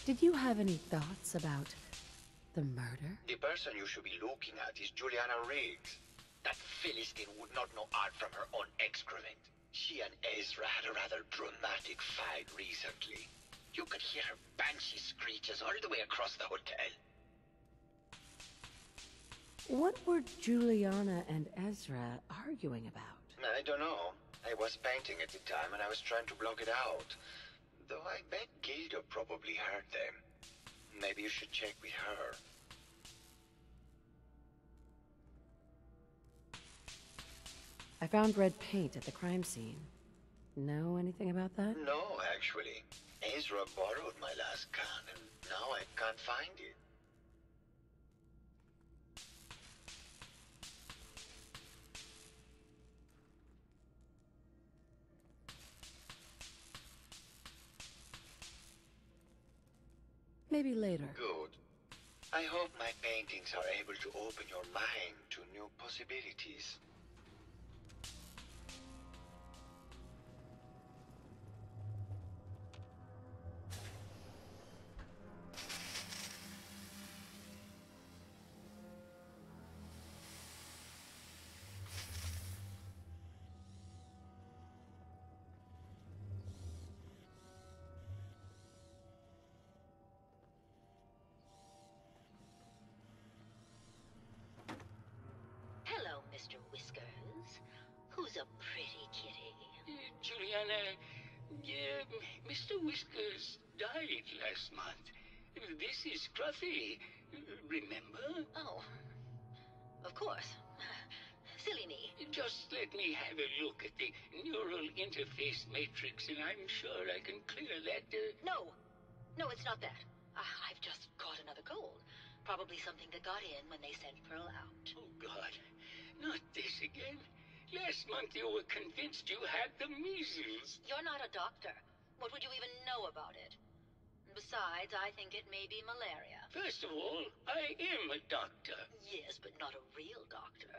Did you have any thoughts about the murder? The person you should be looking at is Juliana Riggs. That Philistine would not know art from her own excrement. She and Ezra had a rather dramatic fight recently. You could hear her banshee screeches all the way across the hotel. What were Juliana and Ezra arguing about? I don't know. I was painting at the time and I was trying to block it out. Though I bet Gilda probably heard them. Maybe you should check with her. I found red paint at the crime scene. Know anything about that? No, actually. Ezra borrowed my last gun and now I can't find it. Maybe later. Good. I hope my paintings are able to open your mind to new possibilities. Hello, Mr. Whiskers. Who's a pretty kitty? Juliana, Mr. Whiskers died last month. This is Scruffy. Remember? Oh, of course. Silly me. Just let me have a look at the neural interface matrix, and I'm sure I can clear that. No, it's not that. I've just caught another cold. Probably something that got in when they sent Pearl out. Oh, God. Not this again. Last month you were convinced you had the measles. You're not a doctor. What would you even know about it? Besides, I think it may be malaria. First of all, I am a doctor. Yes, but not a real doctor.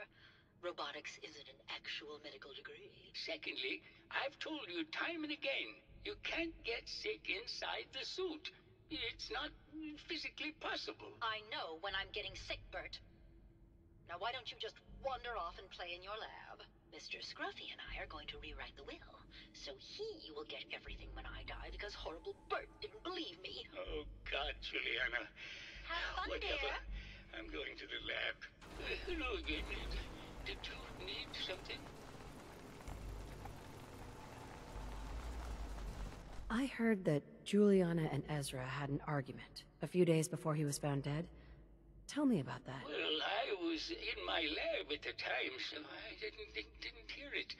Robotics isn't an actual medical degree. Secondly, I've told you time and again, you can't get sick inside the suit. It's not physically possible. I know when I'm getting sick, Bert. Now why don't you just wander off and play in your lab? Mr. Scruffy and I are going to rewrite the will, so he will get everything when I die because horrible Bert didn't believe me. Oh, God, Juliana. Have fun, Whatever. dear. I'm going to the lab. Hello again. Did you need something? I heard that Juliana and Ezra had an argument a few days before he was found dead. Tell me about that. Well, I was in my lab at the time, so I didn't hear it.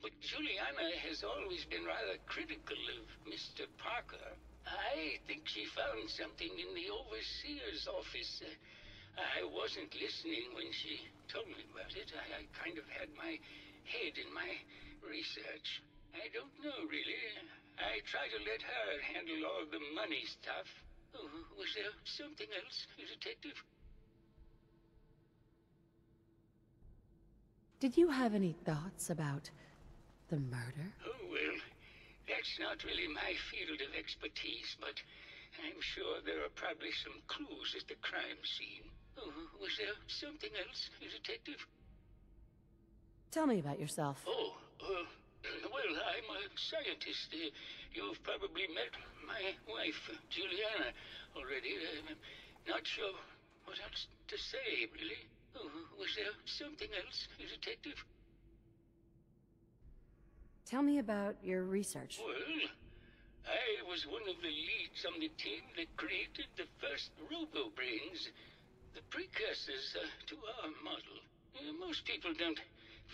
But Juliana has always been rather critical of Mr. Parker. I think she found something in the overseer's office. I wasn't listening when she told me about it. I kind of had my head in my research. I don't know, really. I try to let her handle all the money stuff. Oh, was there something else, Detective? Did you have any thoughts about the murder? Oh, well, that's not really my field of expertise, but I'm sure there are probably some clues at the crime scene. Oh, was there something else, Detective? Tell me about yourself. Oh, well, I'm a scientist. You've probably met my wife, Juliana, already. I'm not sure what else to say, really. Oh, was there something else, Detective? Tell me about your research. Well, I was one of the leads on the team that created the first robo-brains, the precursors to our model. Most people don't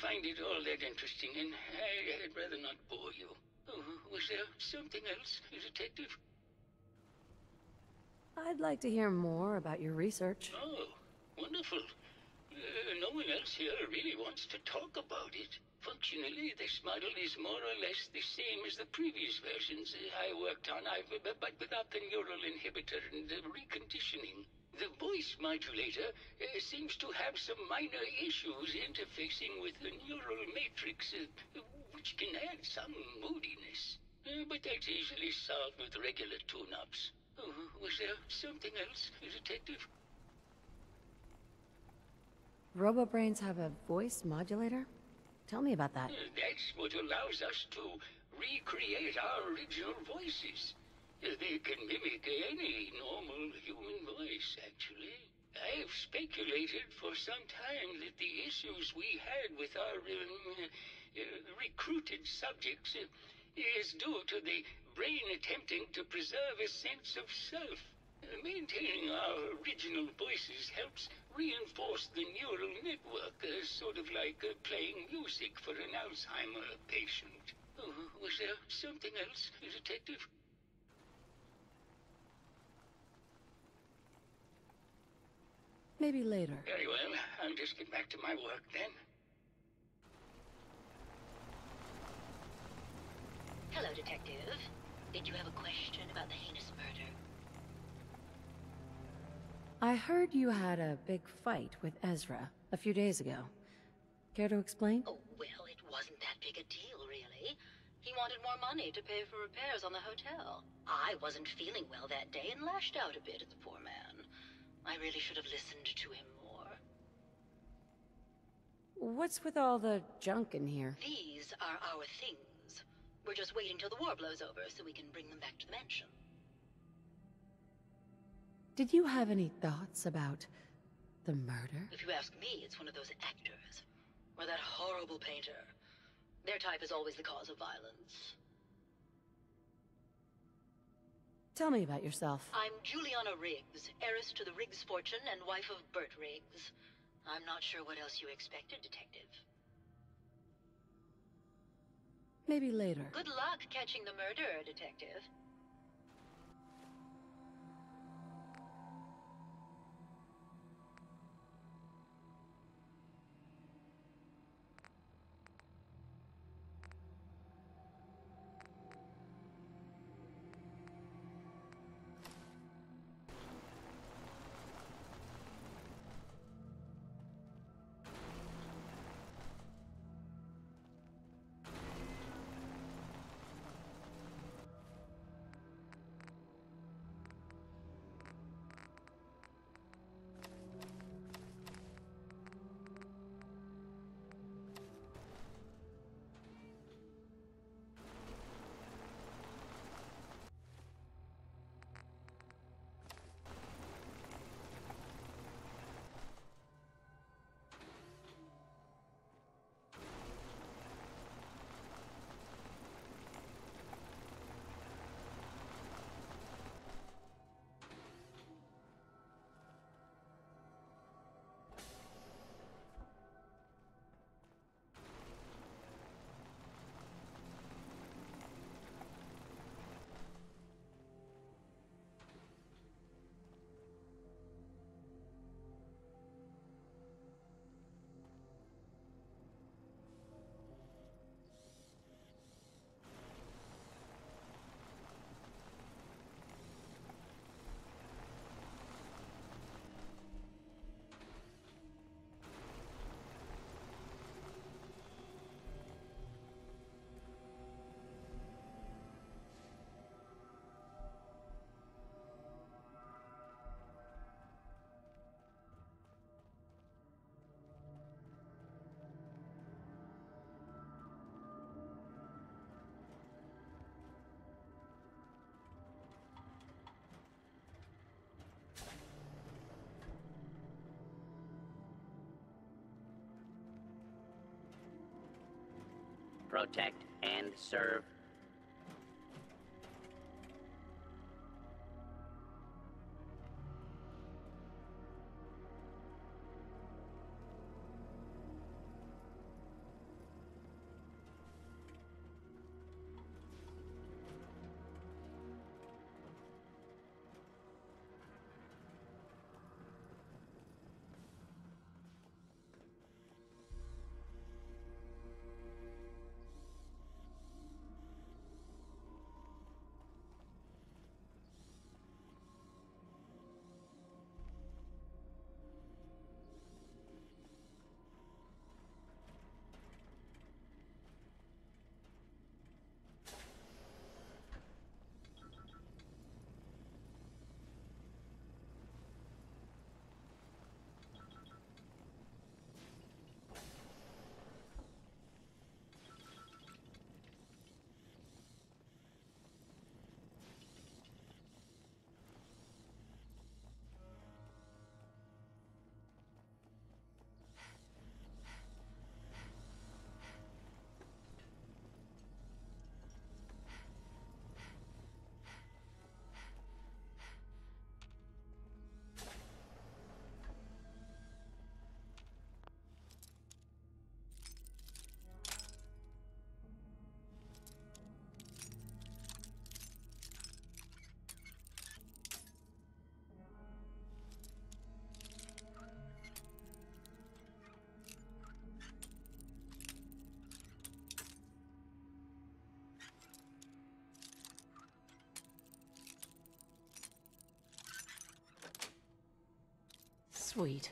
find it all that interesting, and I'd rather not bore you. Oh, was there something else, Detective? I'd like to hear more about your research. Oh, wonderful. No one else here really wants to talk about it. Functionally, this model is more or less the same as the previous versions I worked on, but without the neural inhibitor and the reconditioning. The voice modulator seems to have some minor issues interfacing with the neural matrix, which can add some moodiness. But that's easily solved with regular tune-ups. Was there something else, Detective? Robobrains have a voice modulator? Tell me about that. That's what allows us to recreate our original voices. They can mimic any normal human voice, actually. I've speculated for some time that the issues we had with our recruited subjects is due to the brain attempting to preserve a sense of self. Maintaining our original voices helps reinforce the neural network, sort of like playing music for an Alzheimer patient. Was there something else, Detective? Maybe later. Very well. I'll just get back to my work then. Hello, Detective. Did you have a question about the heinous murder? I heard you had a big fight with Ezra a few days ago. Care to explain? Oh, well, it wasn't that big a deal, really. He wanted more money to pay for repairs on the hotel. I wasn't feeling well that day and lashed out a bit at the poor man. I really should have listened to him more. What's with all the junk in here? These are our things. We're just waiting till the war blows over so we can bring them back to the mansion. Did you have any thoughts about the murder? If you ask me, it's one of those actors. Or that horrible painter. Their type is always the cause of violence. Tell me about yourself. I'm Juliana Riggs, heiress to the Riggs fortune and wife of Bert Riggs. I'm not sure what else you expected, Detective. Maybe later. Good luck catching the murderer, Detective. Protect and serve. Sweet.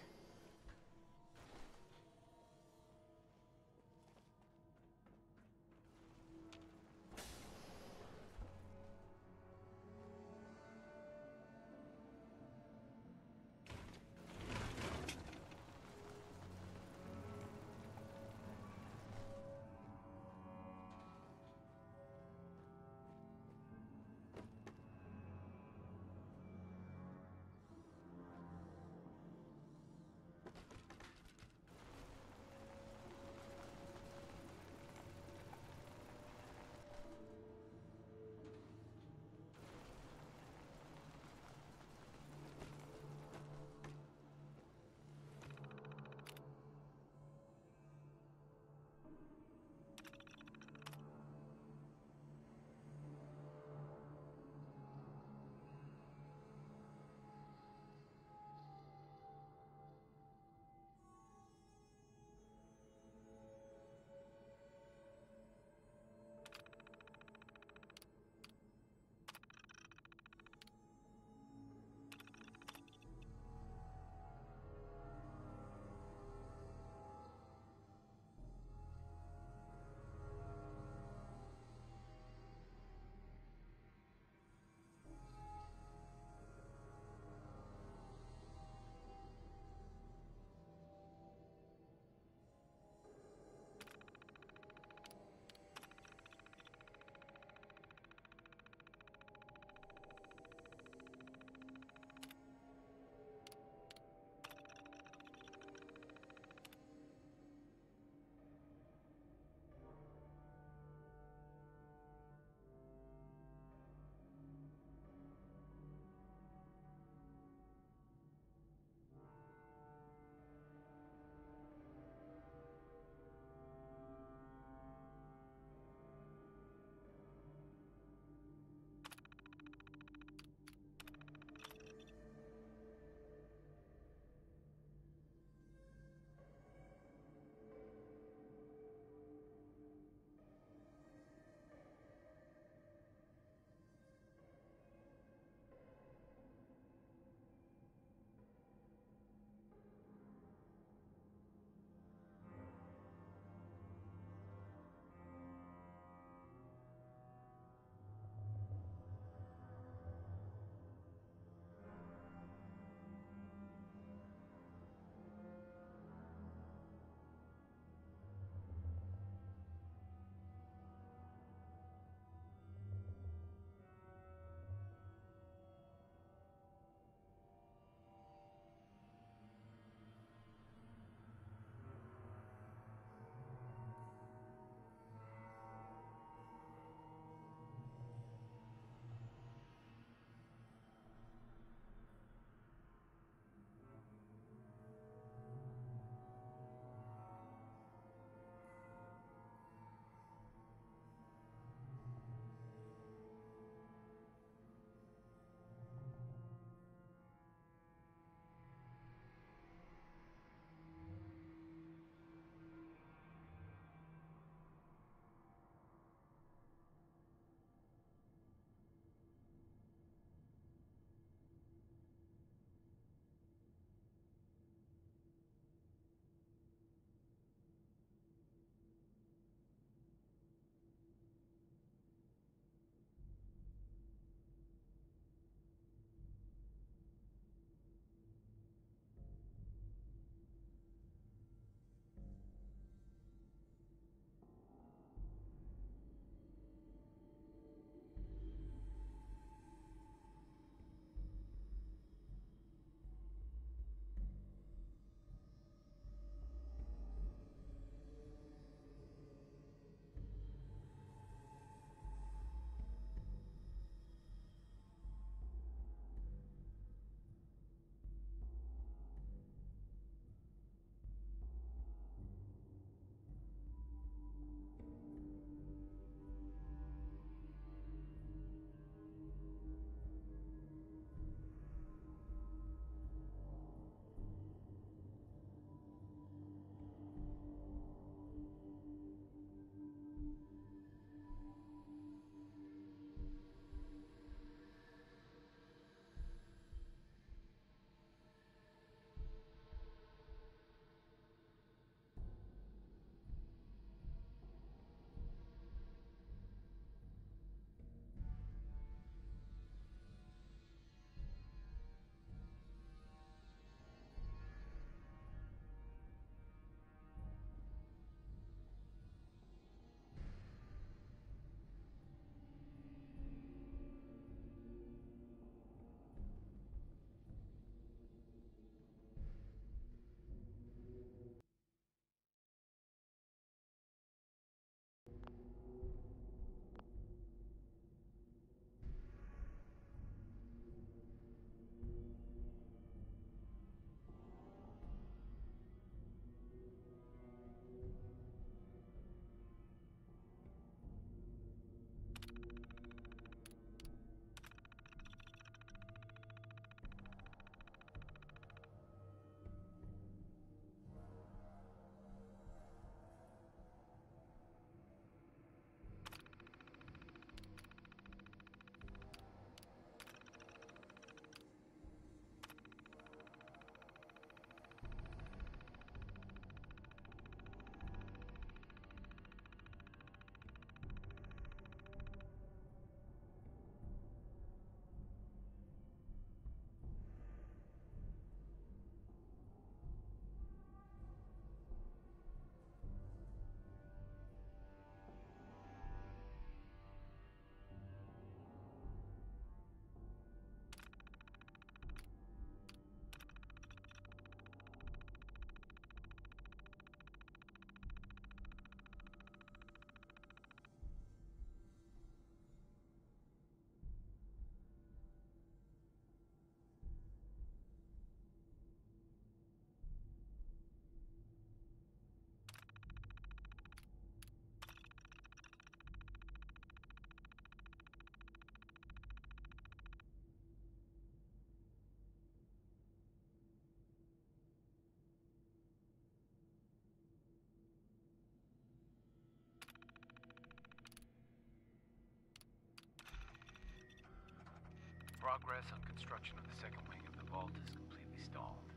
Progress on construction of the second wing of the vault is completely stalled.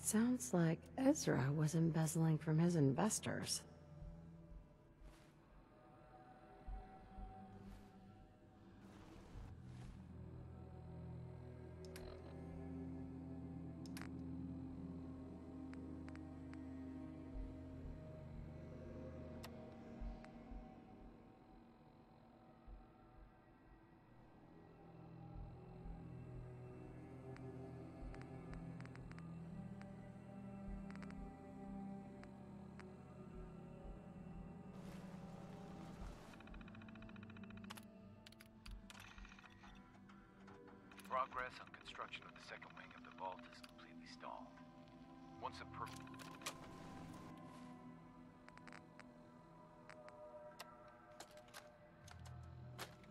Sounds like Ezra was embezzling from his investors. Progress on construction of the second wing of the vault is completely stalled. Once a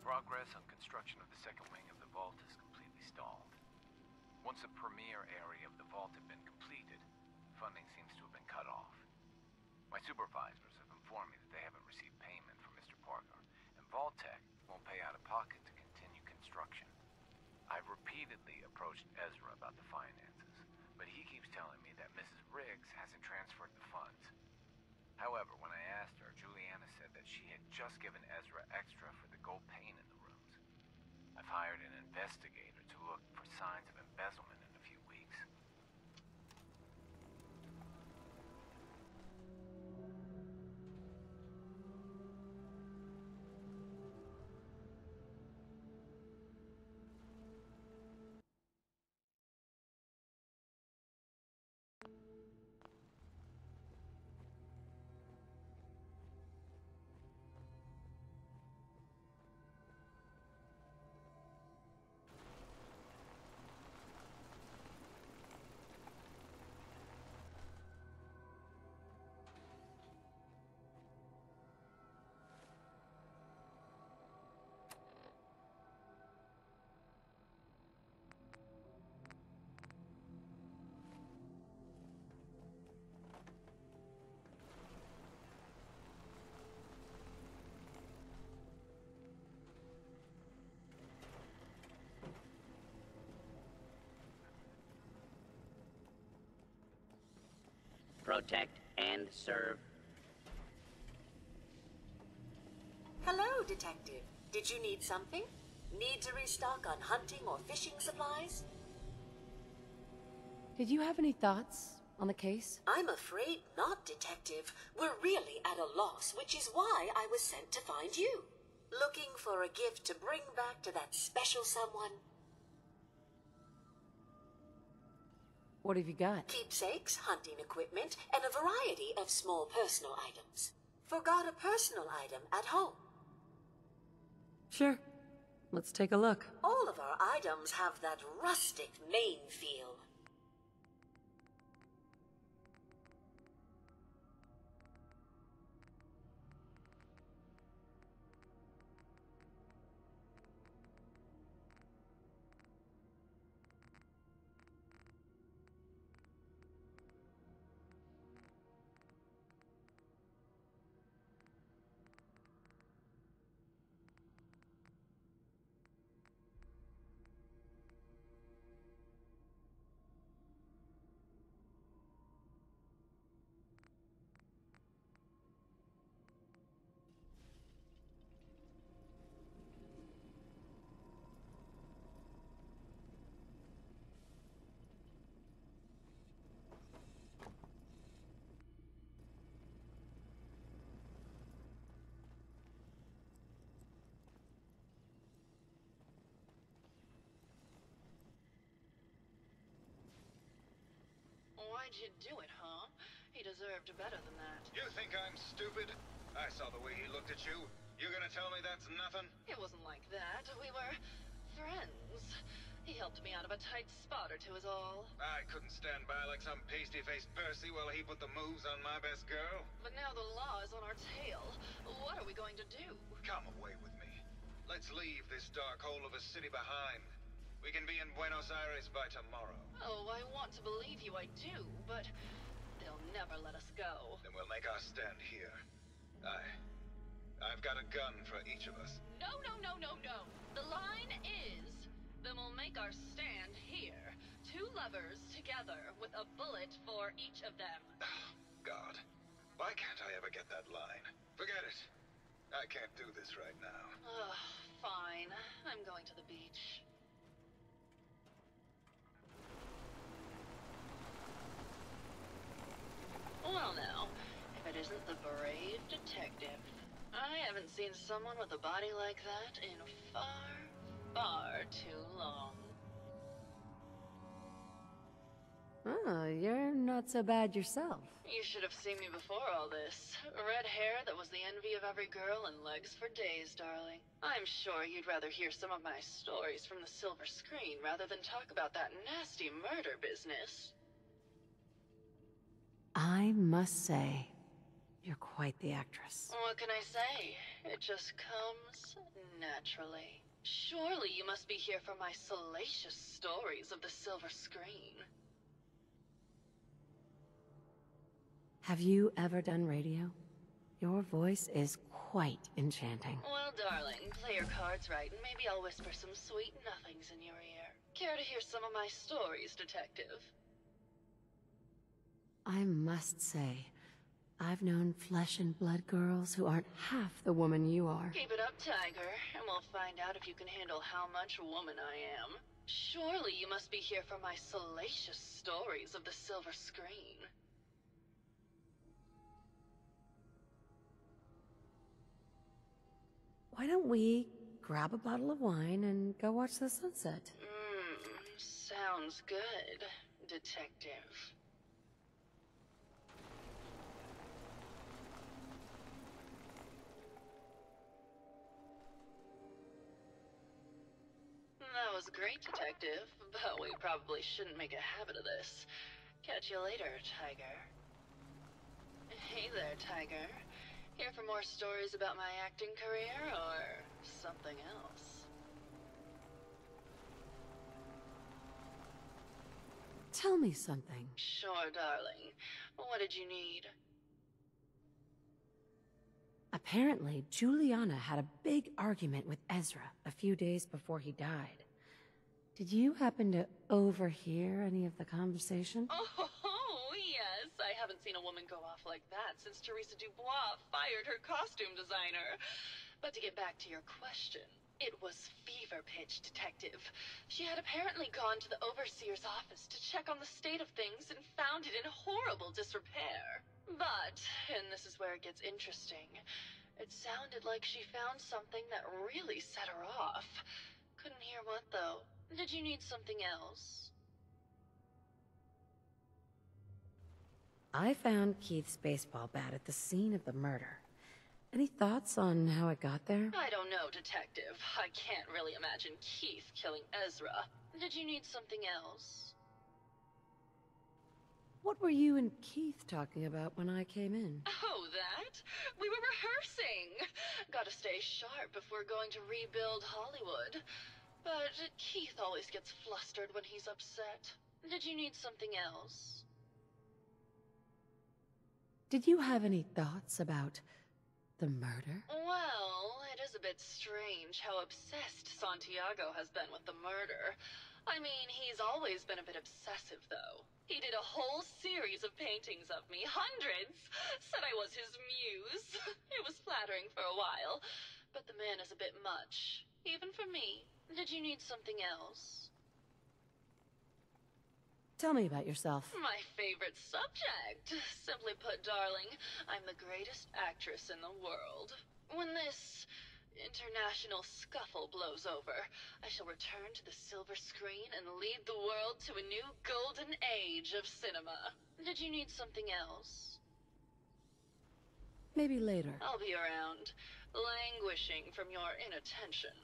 Progress on construction of the second wing of the vault is completely stalled. Once a premier area of the vault had been completed, funding seems to have been cut off. My supervisors have informed me that they haven't received payment from Mr. Parker, and Vault-Tec won't pay out of pocket to continue construction. I've repeatedly approached Ezra about the finances, but he keeps telling me that Mrs. Riggs hasn't transferred the funds. However, when I asked her, Juliana said that she had just given Ezra extra for the gold paint in the rooms. I've hired an investigator to look for signs of embezzlement in a few weeks. Protect and serve. Hello, Detective. Did you need something? Need to restock on hunting or fishing supplies? Did you have any thoughts on the case? I'm afraid not, Detective. We're really at a loss, which is why I was sent to find you. Looking for a gift to bring back to that special someone? What have you got? Keepsakes, hunting equipment, and a variety of small personal items. Forgot a personal item at home. Sure. Let's take a look. All of our items have that rustic Maine feel. Why'd you do it, huh? He deserved better than that. You think I'm stupid? I saw the way he looked at you. You gonna tell me that's nothing? It wasn't like that. We were friends. He helped me out of a tight spot or two is all. I couldn't stand by like some pasty-faced Percy while he put the moves on my best girl. But now the law is on our tail. What are we going to do? Come away with me. Let's leave this dark hole of a city behind. We can be in Buenos Aires by tomorrow. Oh, I want to believe you, I do, but they'll never let us go. Then we'll make our stand here. I've got a gun for each of us. No, no, no, no, no. The line is, Then we'll make our stand here. Two lovers together with a bullet for each of them. God. Why can't I ever get that line? Forget it. I can't do this right now. Ugh, fine. I'm going to the beach. Well now, if it isn't the brave detective. I haven't seen someone with a body like that in far, far too long. Oh, you're not so bad yourself. You should have seen me before all this. Red hair that was the envy of every girl and legs for days, darling. I'm sure you'd rather hear some of my stories from the silver screen rather than talk about that nasty murder business. I must say, you're quite the actress. What can I say? It just comes naturally. Surely you must be here for my salacious stories of the silver screen. Have you ever done radio? Your voice is quite enchanting. Well, darling, play your cards right and maybe I'll whisper some sweet nothings in your ear. Care to hear some of my stories, detective? I must say, I've known flesh and blood girls who aren't half the woman you are. Keep it up, Tiger, and we'll find out if you can handle how much woman I am. Surely you must be here for my salacious stories of the silver screen. Why don't we grab a bottle of wine and go watch the sunset? Sounds good, detective. That was great, detective, but we probably shouldn't make a habit of this. Catch you later, Tiger. Hey there, Tiger. Here for more stories about my acting career, or something else? Tell me something. Sure, darling. What did you need? Apparently, Juliana had a big argument with Ezra a few days before he died. Did you happen to overhear any of the conversation? Oh, yes. I haven't seen a woman go off like that since Teresa Dubois fired her costume designer. But to get back to your question, it was fever pitch, detective. She had apparently gone to the overseer's office to check on the state of things and found it in horrible disrepair. But, and this is where it gets interesting, it sounded like she found something that really set her off. Couldn't hear what, though. Did you need something else? I found Keith's baseball bat at the scene of the murder. Any thoughts on how it got there? I don't know, detective. I can't really imagine Keith killing Ezra. Did you need something else? What were you and Keith talking about when I came in? Oh, that? We were rehearsing. Gotta stay sharp if we're going to rebuild Hollywood. But Keith always gets flustered when he's upset. Did you need something else? Did you have any thoughts about the murder? Well, it is a bit strange how obsessed Santiago has been with the murder. I mean, he's always been a bit obsessive, though. He did a whole series of paintings of me, hundreds, said I was his muse. It was flattering for a while, but the man is a bit much, even for me. Did you need something else? Tell me about yourself. My favorite subject. Simply put, darling, I'm the greatest actress in the world. When this international scuffle blows over, I shall return to the silver screen and lead the world to a new golden age of cinema. Did you need something else? Maybe later. I'll be around, languishing from your inattention.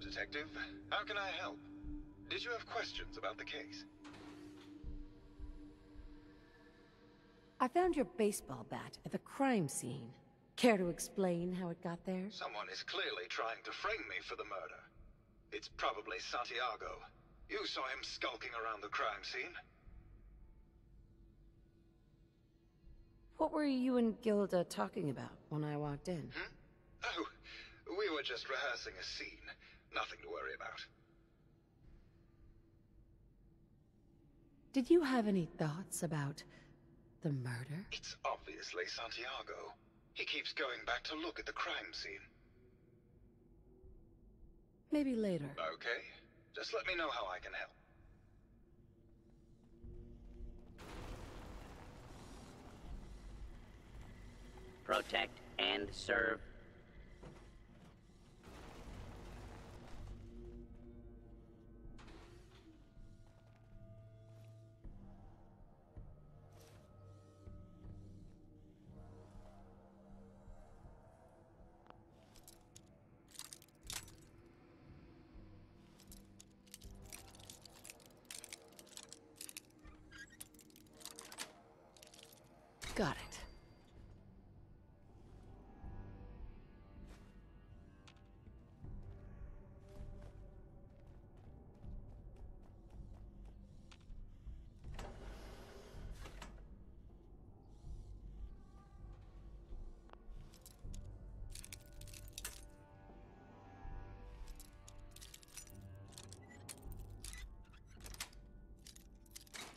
Detective. How can I help? Did you have questions about the case? I found your baseball bat at the crime scene. Care to explain how it got there? Someone is clearly trying to frame me for the murder. It's probably Santiago. You saw him skulking around the crime scene. What were you and Gilda talking about when I walked in? Oh, we were just rehearsing a scene. Nothing to worry about. Did you have any thoughts about the murder? It's obviously Santiago. He keeps going back to look at the crime scene. Maybe later. Okay. Just let me know how I can help. Protect and serve. Got it.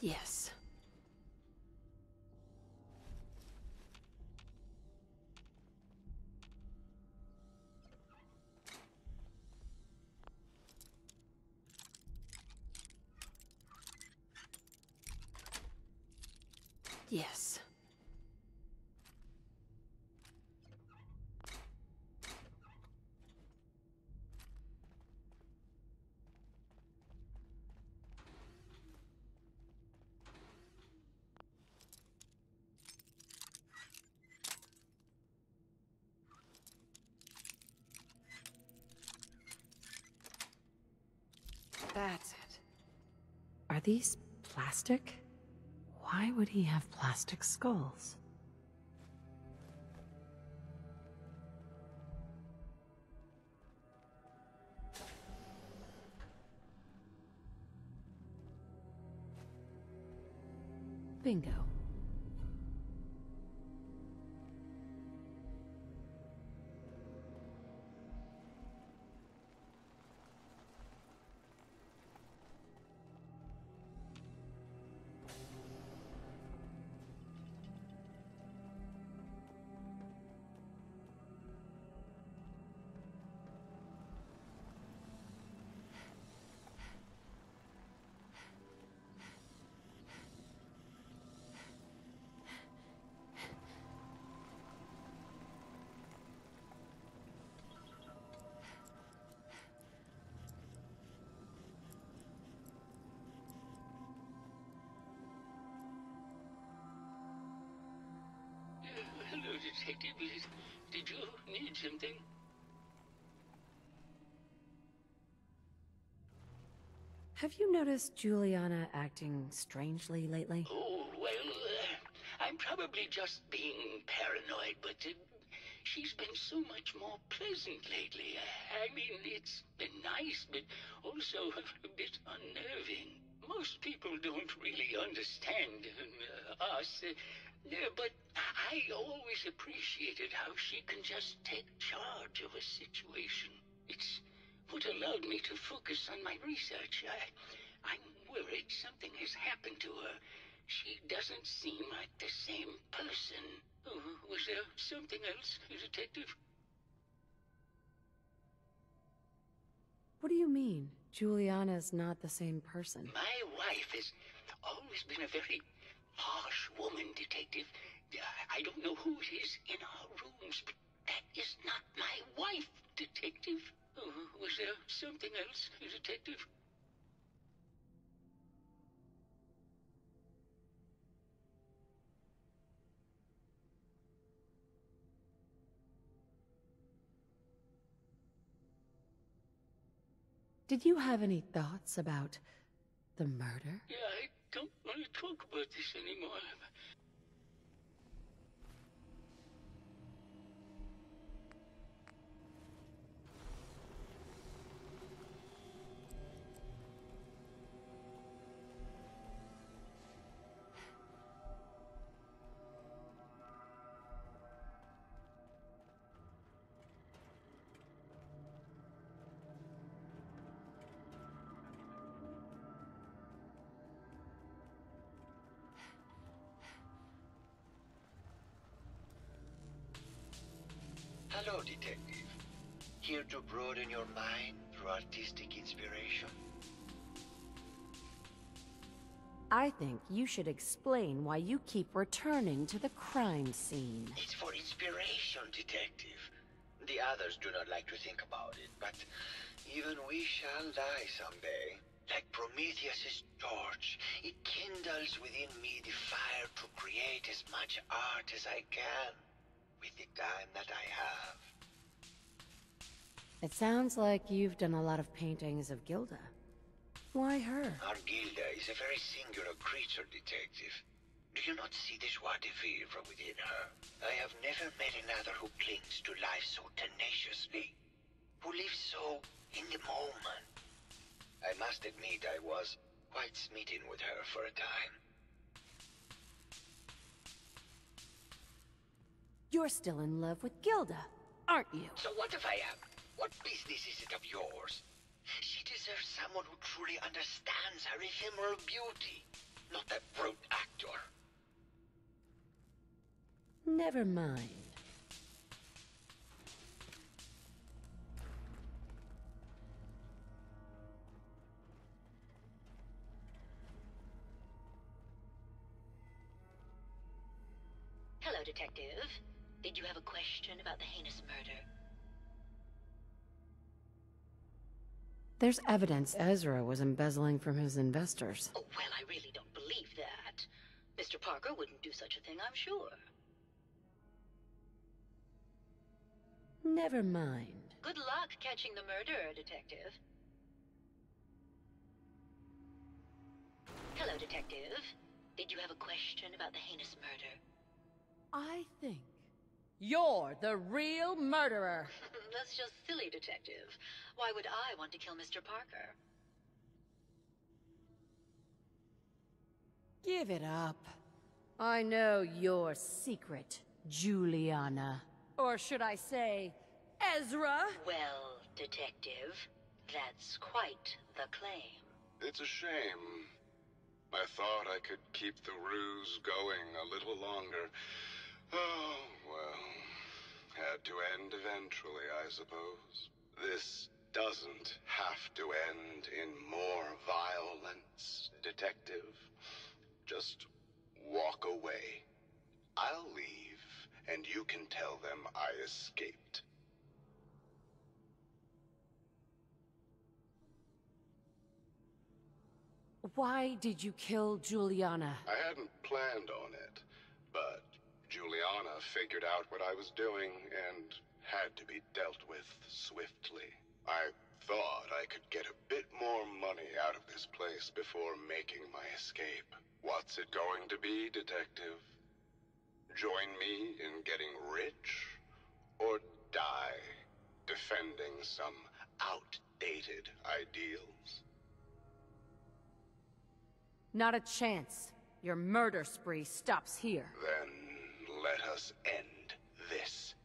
Yes. Yes. That's it. Are these plastic? Why would he have plastic skulls? Bingo. Hello, Detective. Did you need something? Have you noticed Juliana acting strangely lately? Oh, well, I'm probably just being paranoid, but she's been so much more pleasant lately. I mean, it's been nice, but also a bit unnerving. Most people don't really understand us, but I always appreciated how she can just take charge of a situation. It's what allowed me to focus on my research. I'm worried something has happened to her. She doesn't seem like the same person. Was there something else, Detective? What do you mean? Juliana's not the same person. My wife has always been a very harsh woman, Detective. I don't know who it is in our rooms, but that is not my wife, Detective. Was there something else, Detective? Did you have any thoughts about the murder? Yeah, I don't want to talk about this anymore. Hello, Detective. Here to broaden your mind through artistic inspiration? I think you should explain why you keep returning to the crime scene. It's for inspiration, Detective. The others do not like to think about it, but even we shall die someday. Like Prometheus's torch, it kindles within me the fire to create as much art as I can with the time that I have. It sounds like you've done a lot of paintings of Gilda. Why her? Our Gilda is a very singular creature, Detective. Do you not see the joie de vivre within her? I have never met another who clings to life so tenaciously, who lives so in the moment. I must admit I was quite smitten with her for a time. You're still in love with Gilda, aren't you? So what if I am? What business is it of yours? She deserves someone who truly understands her ephemeral beauty, not that brute actor. Never mind. Hello, Detective. Did you have a question about the heinous murder? There's evidence Ezra was embezzling from his investors. Oh, well, I really don't believe that. Mr. Parker wouldn't do such a thing, I'm sure. Never mind. Good luck catching the murderer, Detective. Hello, Detective. Did you have a question about the heinous murder? I think you're the real murderer. That's just silly, Detective. Why would I want to kill Mr. Parker? Give it up. I know your secret, Juliana. Or should I say, Ezra? Well, Detective, that's quite the claim. It's a shame. I thought I could keep the ruse going a little longer. Oh, well. Had to end eventually, I suppose. This doesn't have to end in more violence, Detective. Just walk away. I'll leave, and you can tell them I escaped. Why did you kill Juliana? I hadn't planned on it, but Juliana figured out what I was doing and had to be dealt with swiftly. I thought I could get a bit more money out of this place before making my escape. What's it going to be, Detective? Join me in getting rich? Or die defending some outdated ideals? Not a chance. Your murder spree stops here. Then let us end this.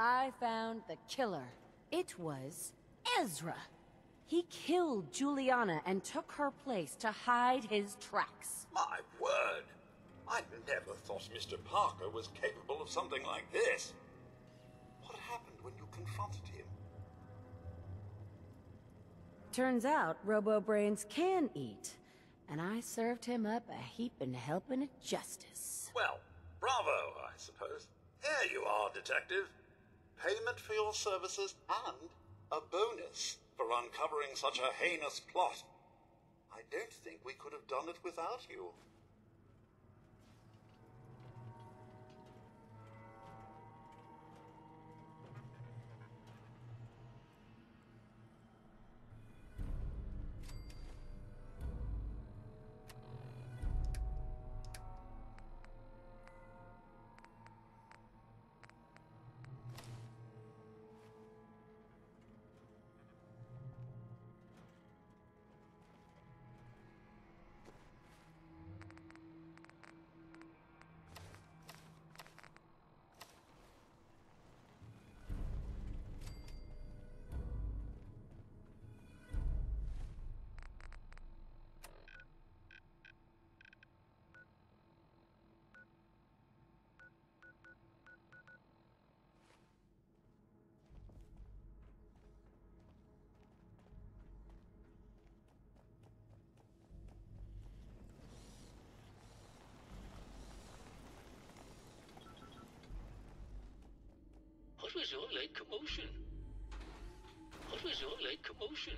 I found the killer. It was Ezra. He killed Juliana and took her place to hide his tracks. My word! I never thought Mr. Parker was capable of something like this. What happened when you confronted him? Turns out Robo-Brains can eat, and I served him up a heaping helping of justice. Well, bravo, I suppose. Here you are, Detective. Payment for your services and a bonus for uncovering such a heinous plot. I don't think we could have done it without you. What was all that commotion? What was all that commotion?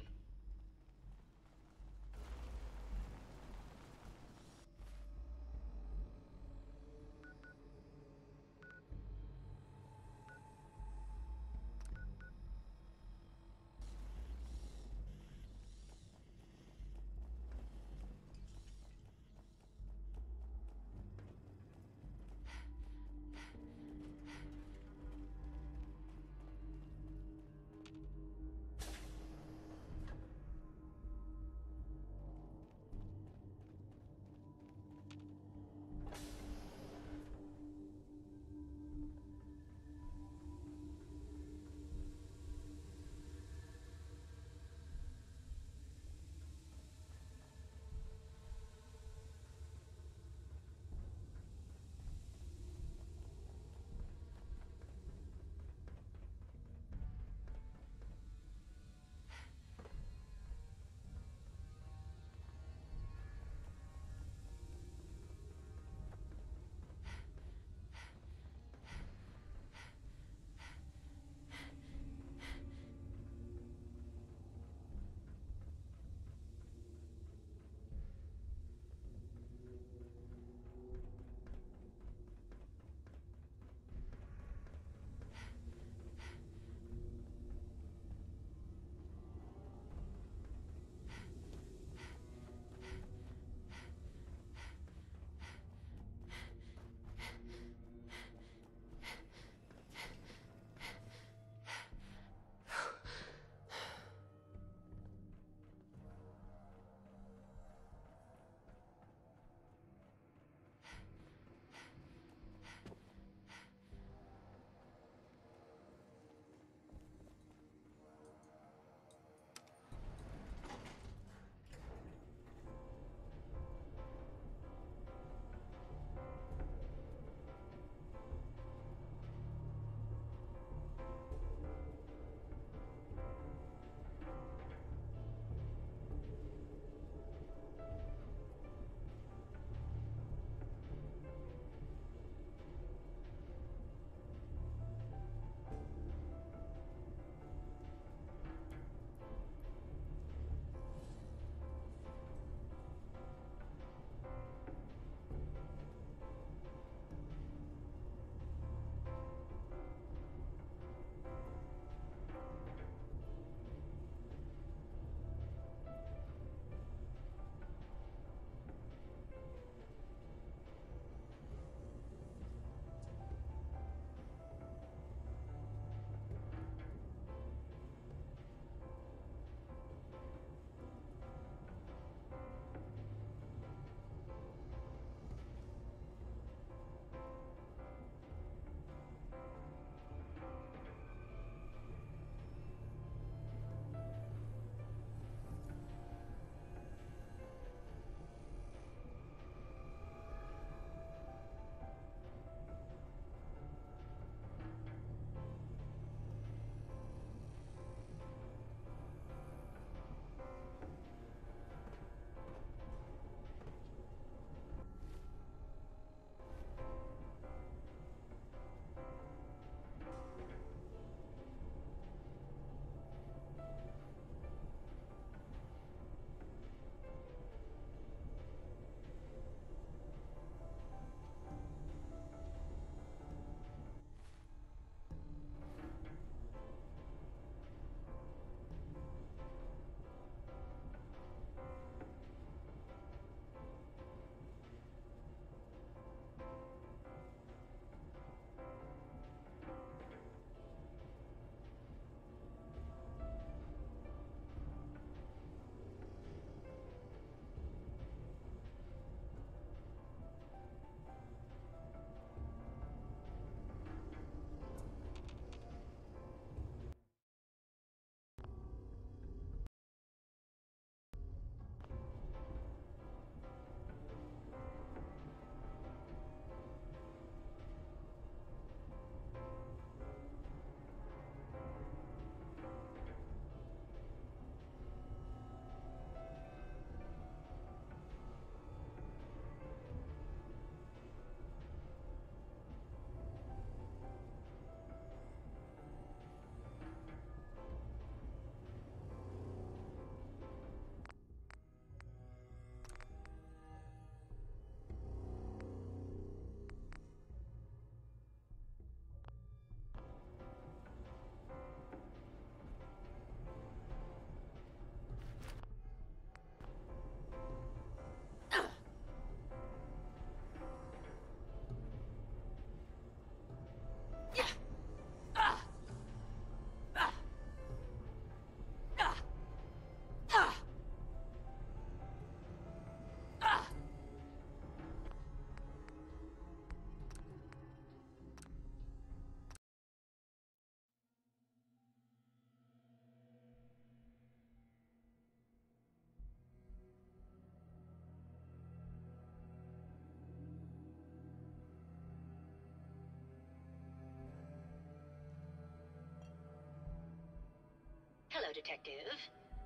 Hello, Detective.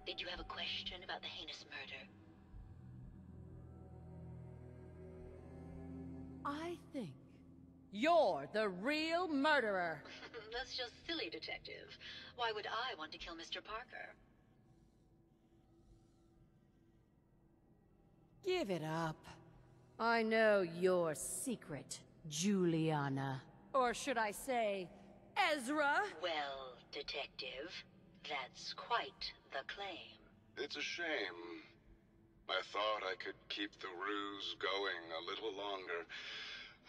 Did you have a question about the heinous murder? I think you're the real murderer. That's just silly, Detective. Why would I want to kill Mr. Parker? Give it up. I know your secret, Juliana. Or should I say, Ezra? Well, Detective, that's quite the claim. It's a shame. I thought I could keep the ruse going a little longer.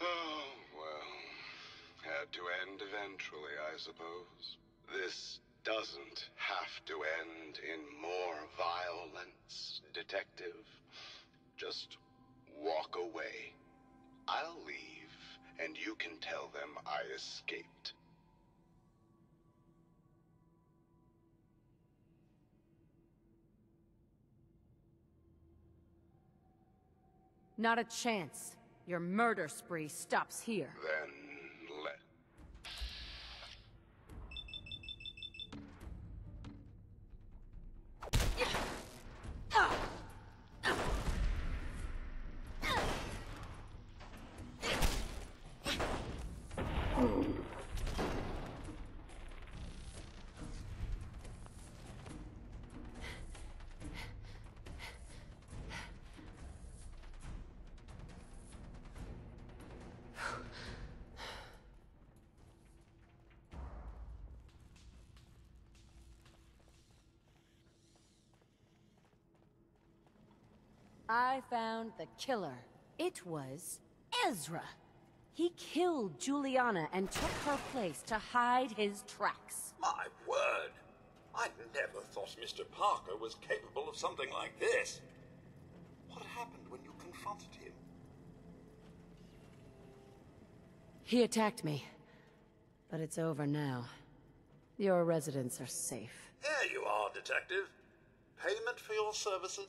Oh, well. Had to end eventually, I suppose. This doesn't have to end in more violence, Detective. Just walk away. I'll leave, and you can tell them I escaped. Not a chance. Your murder spree stops here. Then let... I found the killer. It was Ezra. He killed Juliana and took her place to hide his tracks. My word! I never thought Mr. Parker was capable of something like this. What happened when you confronted him? He attacked me. But it's over now. Your residents are safe. There you are, Detective. Payment for your services?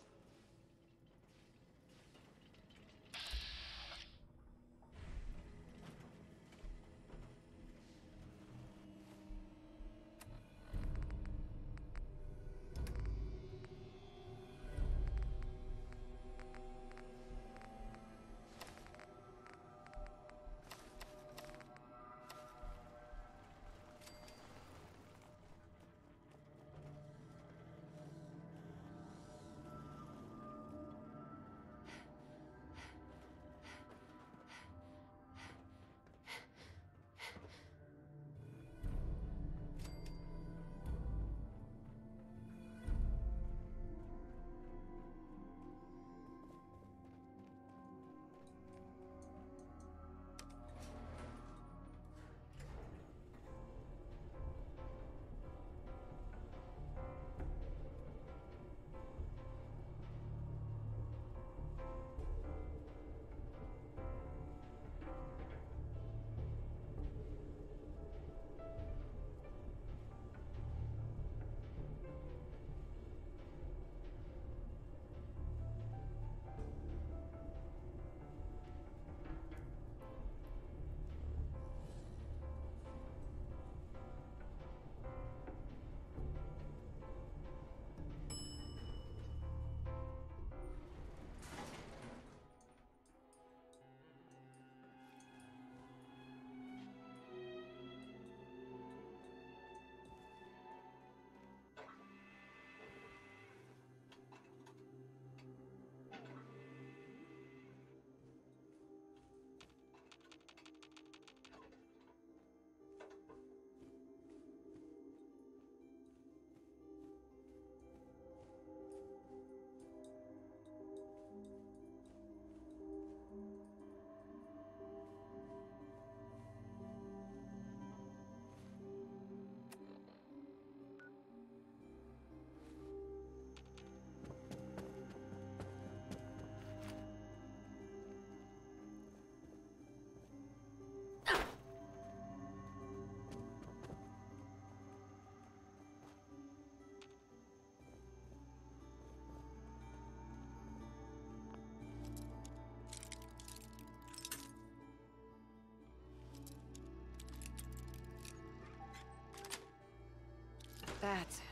That's it.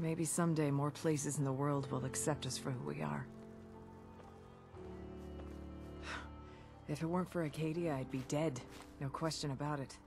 Maybe someday more places in the world will accept us for who we are. If it weren't for Acadia, I'd be dead. No question about it.